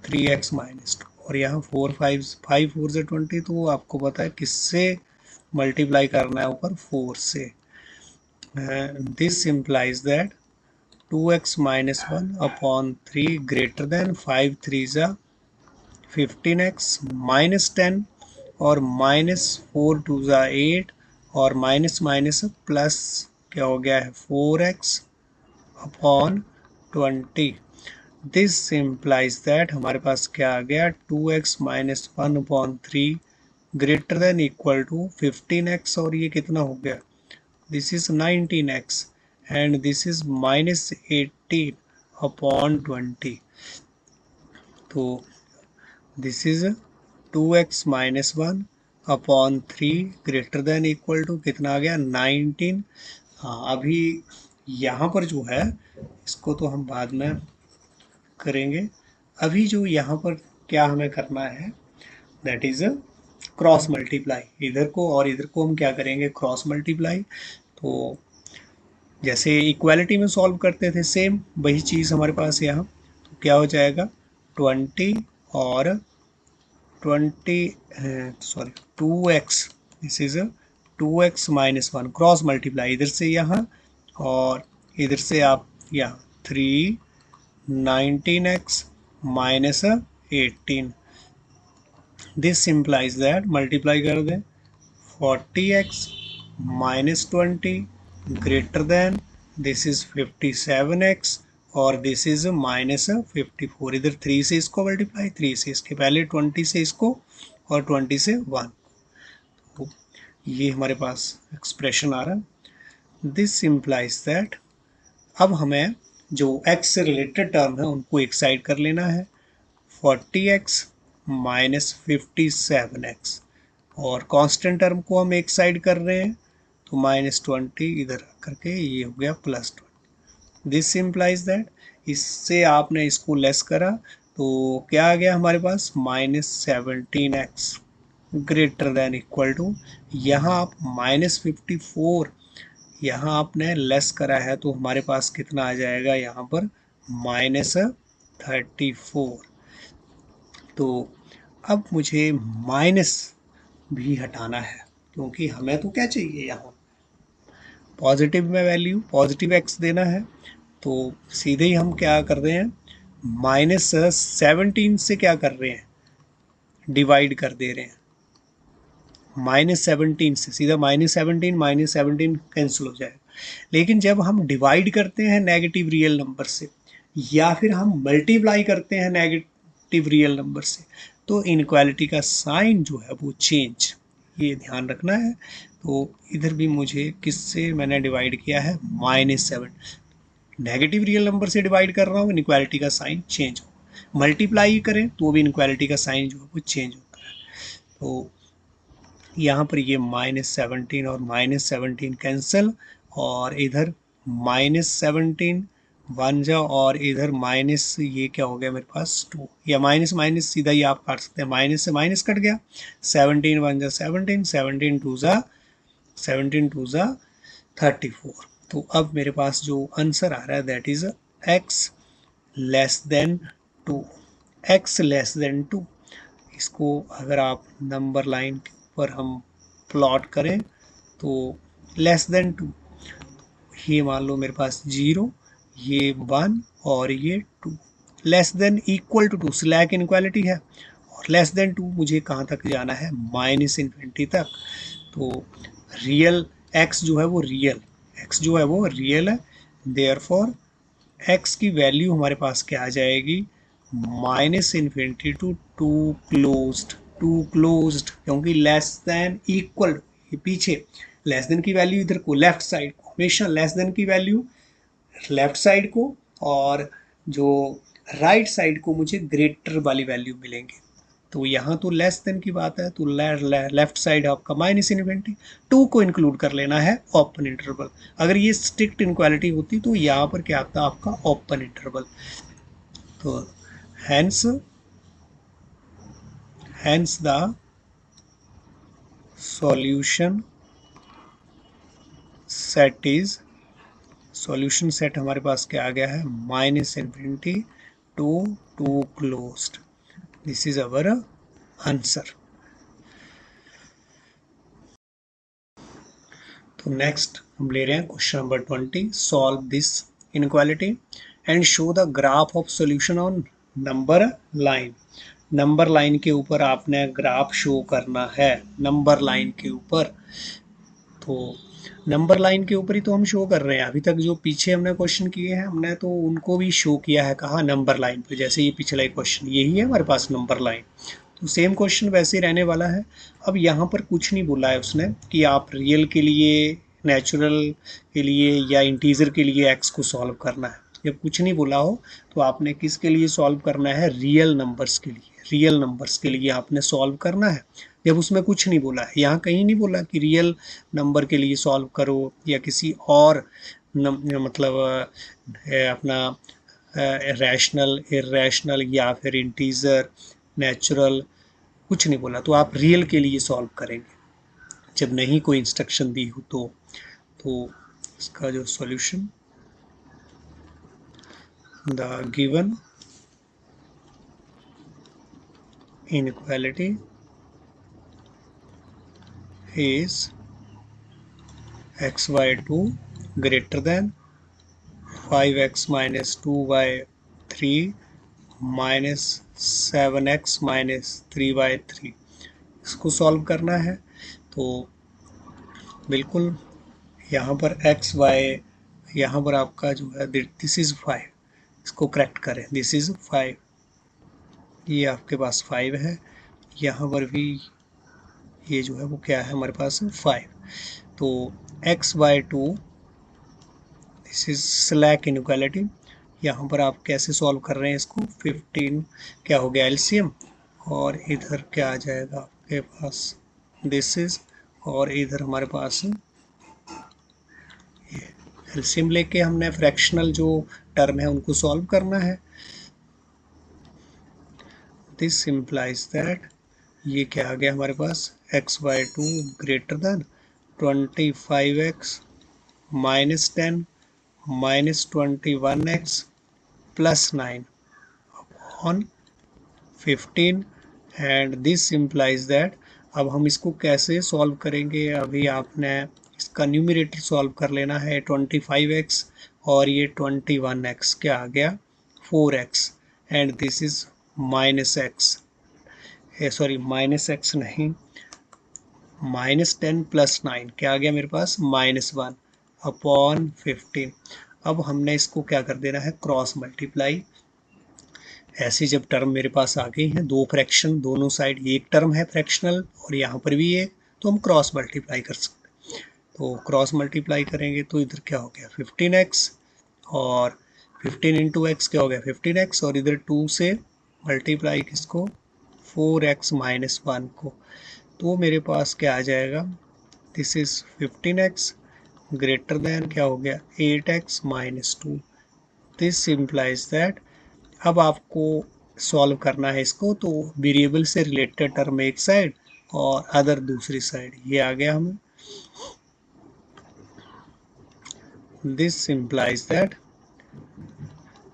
3x - 2 और यहाँ 5 4 ज़ा 20, तो आपको पता है किससे मल्टीप्लाई करना है ऊपर 4 से। This implies that 2x - 1 upon 3 greater then 5 3 ज़ा 15x -10 और -4 2 ज़ा 8 और माइनस माइनस प्लस क्या हो गया है 4x upon 20। This implies that हमारे पास क्या आ गया 2x - 1 upon 3 greater than equal to 15x और ये कितना हो गया, this is 19x and this is -18 upon 20। तो this is 2x - 1 upon 3 greater than equal to कितना आ गया 19। हाँ, अभी यहाँ पर जो है इसको तो हम बाद में करेंगे। अभी जो यहाँ पर क्या हमें करना है दैट इज क्रॉस मल्टीप्लाई, इधर को और इधर को हम क्या करेंगे क्रॉस मल्टीप्लाई। तो जैसे इक्वालिटी में सॉल्व करते थे सेम वही चीज़ हमारे पास यहाँ, तो क्या हो जाएगा 20 और 2x, this is 2x - 1 cross multiply इधर से यहाँ और इधर से आप यहाँ 3 19x - 18। This implies that multiply कर दें 40x - 20 greater than this is 57x और दिस इज -54। इधर 3 से इसको मल्टीप्लाई, 3 से इसके पहले 20 से इसको और 20 से 1, तो ये हमारे पास एक्सप्रेशन आ रहा है। दिस इम्प्लाइज दैट अब हमें जो x से रिलेटेड टर्म है उनको एक साइड कर लेना है 40x - 57x और कांस्टेंट टर्म को हम एक साइड कर रहे हैं तो -20 इधर करके ये हो गया +20। दिस इम्प्लाइज दैट इससे आपने इसको लेस करा तो क्या आ गया हमारे पास -17x greater than equal to, यहाँ आप -54 यहाँ आपने लेस करा है तो हमारे पास कितना आ जाएगा यहाँ पर -34। तो अब मुझे माइनस भी हटाना है क्योंकि हमें तो क्या चाहिए यहाँ पॉजिटिव में वैल्यू पॉजिटिव एक्स देना है। तो सीधे ही हम क्या कर रहे हैं -17 से क्या कर रहे हैं डिवाइड कर दे रहे हैं, -17 से सीधा -17 कैंसिल हो जाएगा। लेकिन जब हम डिवाइड करते हैं नेगेटिव रियल नंबर से या फिर हम मल्टीप्लाई करते हैं नेगेटिव रियल नंबर से तो इनक्वालिटी का साइन जो है वो चेंज, ये ध्यान रखना है। तो इधर भी मुझे किससे मैंने डिवाइड किया है -7, नेगेटिव रियल नंबर से डिवाइड कर रहा हूँ, इनइक्वालिटी का साइन चेंज हो, मल्टीप्लाई करें तो भी इनइक्वालिटी का साइन जो है वो चेंज होता है। तो यहाँ पर ये -17 और -17 कैंसिल, और इधर -17 बन जाओ, और इधर माइनस ये क्या हो गया मेरे पास 2, या माइनस माइनस सीधा ही आप काट सकते हैं, माइनस से माइनस कट गया, 17 बन जा 17, 17 टू ज़ा 34। तो अब मेरे पास जो आंसर आ रहा है that is x less than 2, x less than 2। इसको अगर आप नंबर लाइन के ऊपर हम प्लॉट करें तो लेस देन 2, ये मान लो मेरे पास 0, ये 1 और ये 2, less than equal to 2, slack inequality है, और लेस देन 2 मुझे कहाँ तक जाना है, -∞ तक। तो रियल x जो है वो रियल, x जो है वो रियल है, देयरफॉर x की वैल्यू हमारे पास क्या आ जाएगी, -∞ टू टू क्लोज्ड, क्योंकि लेस देन इक्वल, ये पीछे लेस देन की वैल्यू इधर को लेफ्ट साइड को, हमेशा लेस देन की वैल्यू लेफ्ट साइड को, और जो राइट साइड को मुझे ग्रेटर वाली वैल्यू मिलेंगे। तो यहाँ तो लेस देन की बात है, तो लेफ्ट साइड आपका -∞, 2 को इंक्लूड कर लेना है ओपन इंटरवल। अगर ये स्ट्रिक्ट इनक्वालिटी होती तो यहाँ पर क्या आता आपका ओपन इंटरवल। तो hence the solution set हमारे पास क्या आ गया है, -∞ to closed. This is our answer. तो नेक्स्ट हम ले रहे हैं question number 20, solve this inequality and show the graph of solution on number line. Number line के ऊपर आपने ग्राफ शो करना है, नंबर लाइन के ऊपर। तो नंबर लाइन के ऊपर ही तो हम शो कर रहे हैं, अभी तक जो पीछे हमने क्वेश्चन किए हैं हमने तो उनको भी शो किया है कहाँ, नंबर लाइन पे। जैसे ये पिछला क्वेश्चन यही है हमारे पास नंबर लाइन, तो सेम क्वेश्चन वैसे ही रहने वाला है। अब यहाँ पर कुछ नहीं बोला है उसने कि आप रियल के लिए, नेचुरल के लिए या इंटीजर के लिए एक्स को सॉल्व करना है। जब कुछ नहीं बोला हो तो आपने किसके लिए सॉल्व करना है, रियल नंबर्स के लिए, रियल नंबर्स के लिए आपने सॉल्व करना है। जब उसमें कुछ नहीं बोला है, यहाँ कहीं नहीं बोला कि रियल नंबर के लिए सॉल्व करो या किसी और मतलब अपना रैशनल, इरेशनल या फिर इंटीजर, नेचुरल, कुछ नहीं बोला। तो आप रियल के लिए सॉल्व करेंगे जब नहीं कोई इंस्ट्रक्शन दी हो तो इसका जो solution, the given inequality is xy2 greater than 5x minus 2y3 minus 7x minus 3y3। इसको सॉल्व करना है। तो बिल्कुल यहाँ पर x y, यहाँ पर आपका जो है दिस इज़ 5, इसको करेक्ट करें, दिस इज़ 5, ये आपके पास 5 है, यहाँ पर भी ये जो है वो क्या है हमारे पास 5। तो xy2 this is slack inequality, यहाँ पर आप कैसे सॉल्व कर रहे हैं इसको, 15 क्या हो गया एलसीएम, और इधर क्या आ जाएगा आपके पास दिस इज, और इधर हमारे पास ये एलसीएम लेके हमने फ्रैक्शनल जो टर्म है उनको सॉल्व करना है। दिस इम्प्लाइज दैट ये क्या आ गया हमारे पास, xy2 greater than 25x minus 10 minus 21x plus 9 upon 15, and this implies that, अब हम इसको कैसे सॉल्व करेंगे, अभी आपने इसका न्यूमरेटर सॉल्व कर लेना है, 25x और ये 21x क्या आ गया 4x, and this is -x, sorry -x नहीं, -10 + 9 क्या आ गया मेरे पास -1 अपॉन 15। अब हमने इसको क्या कर देना है, क्रॉस मल्टीप्लाई। ऐसे जब टर्म मेरे पास आ गई हैं, दो फ्रैक्शन दोनों साइड एक टर्म है फ्रैक्शनल और यहाँ पर भी एक, तो हम क्रॉस मल्टीप्लाई कर सकते हैं। तो क्रॉस मल्टीप्लाई करेंगे तो इधर क्या हो गया 15x और 15 इंटू एक्स क्या हो गया 15x, और इधर 2 से मल्टीप्लाई किसको 4x माइनस 1 को, तो मेरे पास क्या आ जाएगा, this is 15x greater than क्या हो गया 8x minus 2। This implies that, अब आपको सॉल्व करना है इसको, तो वेरिएबल से रिलेटेड टर्म एक साइड और अदर दूसरी साइड, ये आ गया हमें। दिस इम्प्लाइज दैट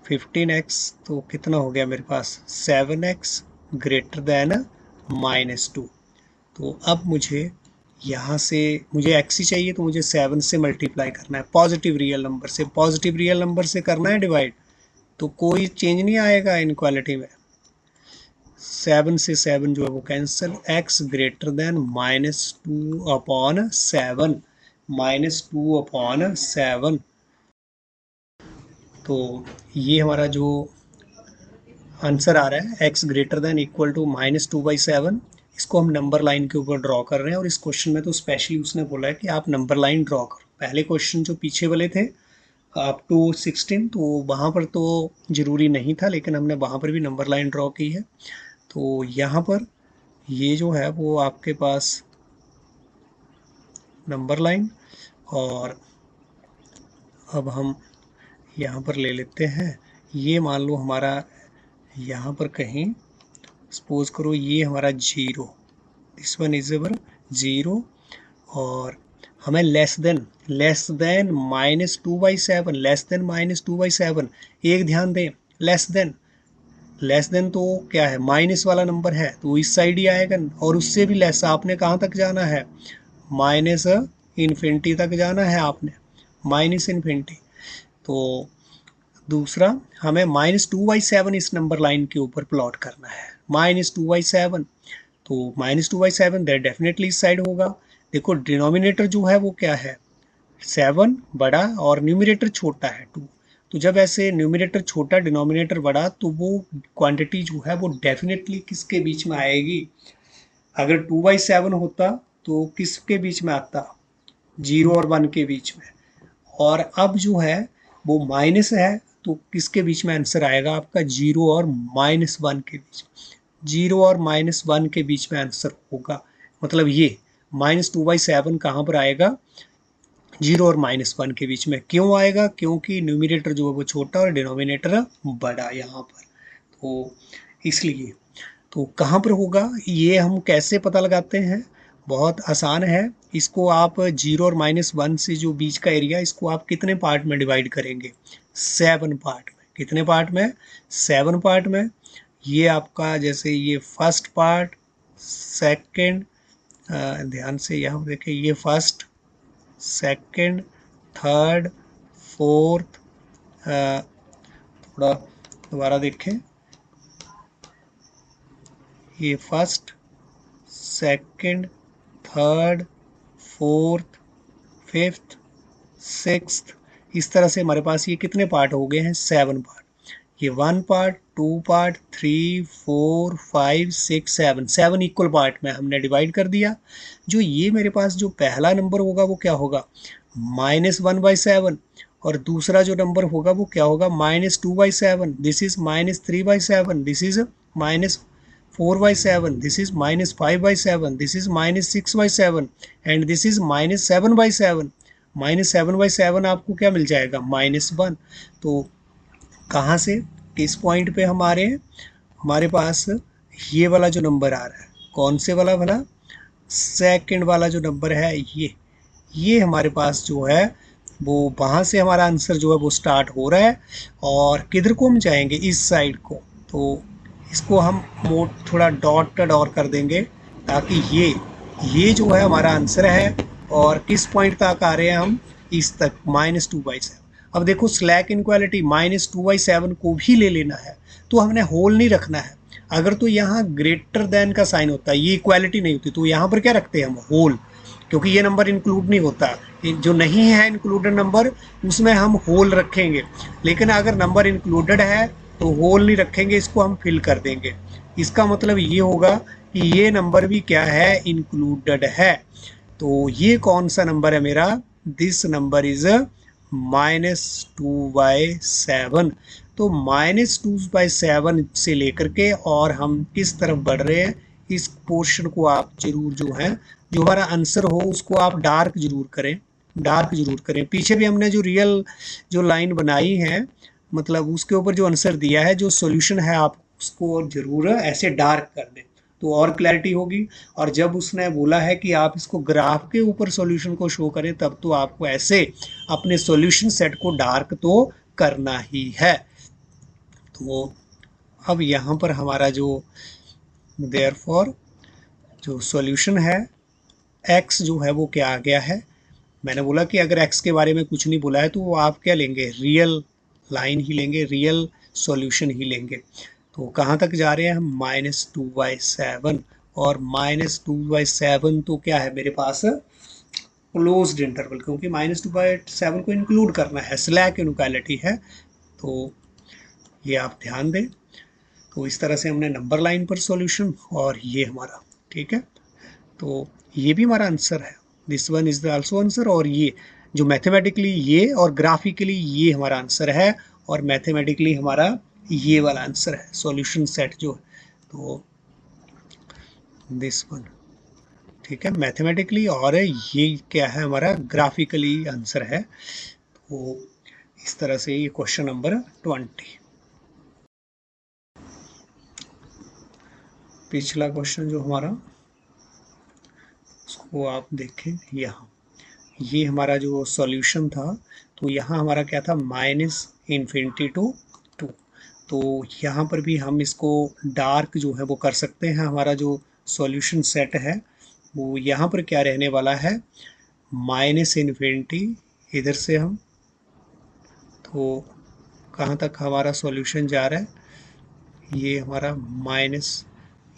15x तो कितना हो गया मेरे पास 7x ग्रेटर देन माइनस 2। तो अब मुझे यहाँ से मुझे x ही चाहिए, तो मुझे 7 से मल्टीप्लाई करना है, पॉजिटिव रियल नंबर से, पॉजिटिव रियल नंबर से करना है डिवाइड, तो कोई चेंज नहीं आएगा इनक्वालिटी में। 7 से 7 जो है वो cancel, x greater then minus 2 upon 7, minus 2 upon 7। तो ये हमारा जो आंसर आ रहा है x greater than equal to minus 2/7, इसको हम नंबर लाइन के ऊपर ड्रॉ कर रहे हैं। और इस क्वेश्चन में तो स्पेशली उसने बोला है कि आप नंबर लाइन ड्रॉ करो। पहले क्वेश्चन जो पीछे वाले थे अप टू 16, तो वहाँ पर तो ज़रूरी नहीं था, लेकिन हमने वहाँ पर भी नंबर लाइन ड्रॉ की है। तो यहाँ पर ये जो है वो आपके पास नंबर लाइन, और अब हम यहाँ पर ले लेते हैं, ये मान लो हमारा यहाँ पर कहीं सपोज करो ये हमारा 0, दिस वन इज अवर 0, और हमें less than minus 2/7, less than minus 2/7। एक ध्यान दें, लेस देन तो क्या है माइनस वाला नंबर है तो इस साइड ही आएगा, और उससे भी लेस आपने कहाँ तक जाना है माइनस इन्फिनिटी तक जाना है आपने, माइनस इन्फिनिटी। तो दूसरा हमें -2/7 इस नंबर लाइन के ऊपर प्लॉट करना है, -2/7, तो -2/7 दैट डेफिनेटली इस साइड होगा। देखो डिनोमिनेटर जो है वो क्या है 7 बड़ा और न्यूमरेटर छोटा है 2, तो जब ऐसे न्यूमरेटर छोटा डिनोमिनेटर बड़ा तो वो क्वांटिटी जो है वो डेफिनेटली किसके बीच में आएगी, अगर 2/7 होता तो किसके बीच में आता 0 और 1 के बीच में, और अब जो है वो माइनस है तो किसके बीच में आंसर आएगा आपका 0 और -1 के बीच, 0 और -1 के बीच में आंसर होगा। मतलब ये -2/7 कहाँ पर आएगा 0 और -1 के बीच में। क्यों आएगा, क्योंकि न्यूमरेटर जो है वो छोटा और डिनोमिनेटर बड़ा यहाँ पर, तो इसलिए। तो कहाँ पर होगा ये हम कैसे पता लगाते हैं, बहुत आसान है। इसको आप 0 और -1 से जो बीच का एरिया, इसको आप कितने पार्ट में डिवाइड करेंगे 7 पार्ट में। कितने पार्ट में 7 पार्ट में। ये आपका जैसे ये फर्स्ट पार्ट, सेकंड, ध्यान से यहाँ देखिए ये फर्स्ट, सेकंड, थर्ड, फोर्थ, थोड़ा दोबारा देखें, ये first, second, third, fourth, fifth, sixth, इस तरह से हमारे पास ये कितने पार्ट हो गए हैं 7 पार्ट। ये 1 पार्ट, 2 पार्ट, 3, 4, 5, 6, 7 इक्वल पार्ट में हमने डिवाइड कर दिया। जो ये मेरे पास जो पहला नंबर होगा वो क्या होगा -1/7, और दूसरा जो नंबर होगा वो क्या होगा -2/7, this is -3/7, this is -4/7, this is -5/7, this is -6/7, and this is -7/7। -7/7 आपको क्या मिल जाएगा -1। तो कहाँ से किस पॉइंट पे हमारे पास ये वाला जो नंबर आ रहा है, कौन से वाला भला, सेकंड वाला जो नंबर है ये हमारे पास जो है वो वहाँ से हमारा आंसर जो है वो स्टार्ट हो रहा है, और किधर को हम जाएंगे इस साइड को। तो इसको हम थोड़ा डॉटेड और कर देंगे, ताकि ये जो है हमारा आंसर है, और किस पॉइंट तक आ रहे हैं हम इस तक -2/7। अब देखो स्लैक इनक्वालिटी -2/7 को भी ले लेना है, तो हमने होल नहीं रखना है। अगर तो यहाँ ग्रेटर देन का साइन होता है, ये इक्वालिटी नहीं होती, तो यहाँ पर क्या रखते हैं हम होल, क्योंकि ये नंबर इंक्लूड नहीं होता, जो नहीं है इंक्लूडेड नंबर उसमें हम होल रखेंगे। लेकिन अगर नंबर इंक्लूडेड है तो होल नहीं रखेंगे, इसको हम फिल कर देंगे। इसका मतलब ये होगा कि ये नंबर भी क्या है इंक्लूडेड है। तो ये कौन सा नंबर है मेरा, दिस नंबर इज -2/7। तो -2/7 से लेकर के और हम किस तरफ बढ़ रहे हैं, इस पोर्शन को आप जरूर जो है, जो हमारा आंसर हो उसको आप डार्क जरूर करें, डार्क जरूर करें। पीछे भी हमने जो रियल जो लाइन बनाई है, मतलब उसके ऊपर जो आंसर दिया है, जो सॉल्यूशन है, आप उसको जरूर ऐसे डार्क कर दें तो और क्लैरिटी होगी। और जब उसने बोला है कि आप इसको ग्राफ के ऊपर सॉल्यूशन को शो करें, तब तो आपको ऐसे अपने सॉल्यूशन सेट को डार्क तो करना ही है। तो अब यहाँ पर हमारा जो देयरफॉर जो सॉल्यूशन है, x जो है वो क्या आ गया है। मैंने बोला कि अगर x के बारे में कुछ नहीं बोला है तो वो आप क्या लेंगे, रियल लाइन ही लेंगे, रियल सॉल्यूशन ही लेंगे। तो कहाँ तक जा रहे हैं हम, -2/7। और -2/7 तो क्या है मेरे पास, क्लोज्ड इंटरवल, क्योंकि -2/7 को इंक्लूड करना है, स्लैक इनइक्वालिटी है। तो ये आप ध्यान दें। तो इस तरह से हमने नंबर लाइन पर सॉल्यूशन, और ये हमारा ठीक है। तो ये भी हमारा आंसर है, this one is the also answer. और ये जो मैथमेटिकली ये और ग्राफिकली ये हमारा आंसर है, और मैथमेटिकली हमारा ये वाला आंसर है, सॉल्यूशन सेट जो है। तो दिस वन ठीक है मैथमेटिकली, और ये क्या है हमारा ग्राफिकली आंसर है। तो इस तरह से ये क्वेश्चन नंबर 20। पिछला क्वेश्चन जो हमारा, उसको आप देखें यहाँ, ये हमारा जो सॉल्यूशन था, तो यहाँ हमारा क्या था, -∞ टू 2। तो यहाँ पर भी हम इसको डार्क जो है वो कर सकते हैं। हमारा जो सॉल्यूशन सेट है वो यहाँ पर क्या रहने वाला है, -∞, इधर से हम, तो कहाँ तक हमारा सॉल्यूशन जा रहा है, ये हमारा माइनस,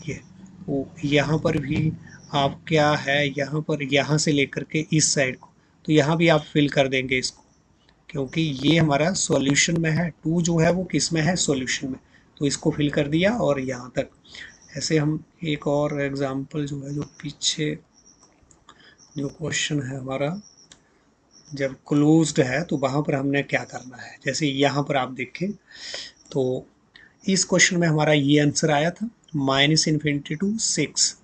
ये वो यहाँ पर भी आप क्या है, यहाँ पर यहाँ से लेकर के इस साइड को, तो यहाँ भी आप फिल कर देंगे इसको, क्योंकि ये हमारा सॉल्यूशन में है, 2 जो है वो किस में है, सॉल्यूशन में। तो इसको फिल कर दिया और यहाँ तक। ऐसे हम एक और एग्जांपल जो है, जो पीछे जो क्वेश्चन है हमारा, जब क्लोज्ड है तो वहाँ पर हमने क्या करना है, जैसे यहाँ पर आप देखें तो इस क्वेश्चन में हमारा ये आंसर आया था, -∞ टू 6।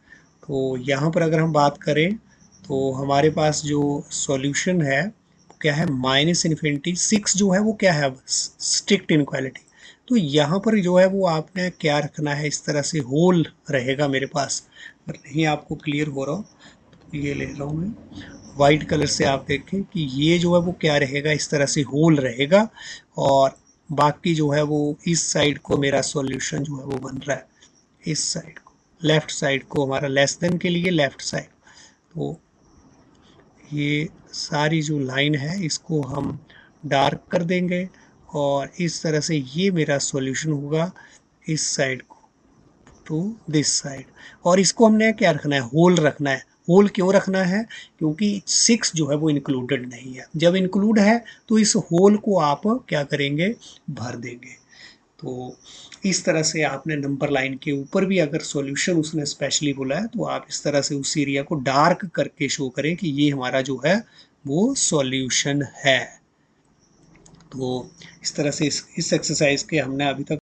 तो यहाँ पर अगर हम बात करें तो हमारे पास जो सॉल्यूशन है वो क्या है, -∞, 6 जो है वो क्या है, अब स्ट्रिक्ट इनक्वालिटी। तो यहाँ पर जो है वो आपने क्या रखना है, इस तरह से होल रहेगा मेरे पास। अगर नहीं आपको क्लियर हो रहा हो तो ये ले रहा हूँ मैं, वाइट कलर से आप देखें कि ये जो है वो क्या रहेगा, इस तरह से होल रहेगा। और बाकी जो है वो इस साइड को मेरा सॉल्यूशन जो है वो बन रहा है, इस साइड को, लेफ्ट साइड को हमारा लेस देन के लिए लेफ्ट साइड। तो ये सारी जो लाइन है इसको हम डार्क कर देंगे, और इस तरह से ये मेरा सॉल्यूशन होगा इस साइड को टू दिस साइड। और इसको हमने क्या रखना है, होल रखना है। होल क्यों रखना है, क्योंकि 6 जो है वो इंक्लूडेड नहीं है। जब इंक्लूड है तो इस होल को आप क्या करेंगे, भर देंगे। तो इस तरह से आपने नंबर लाइन के ऊपर भी अगर सॉल्यूशन उसने स्पेशली बोला है तो आप इस तरह से उस एरिया को डार्क करके शो करें कि ये हमारा जो है वो सॉल्यूशन है। तो इस तरह से इस एक्सरसाइज के हमने अभी तक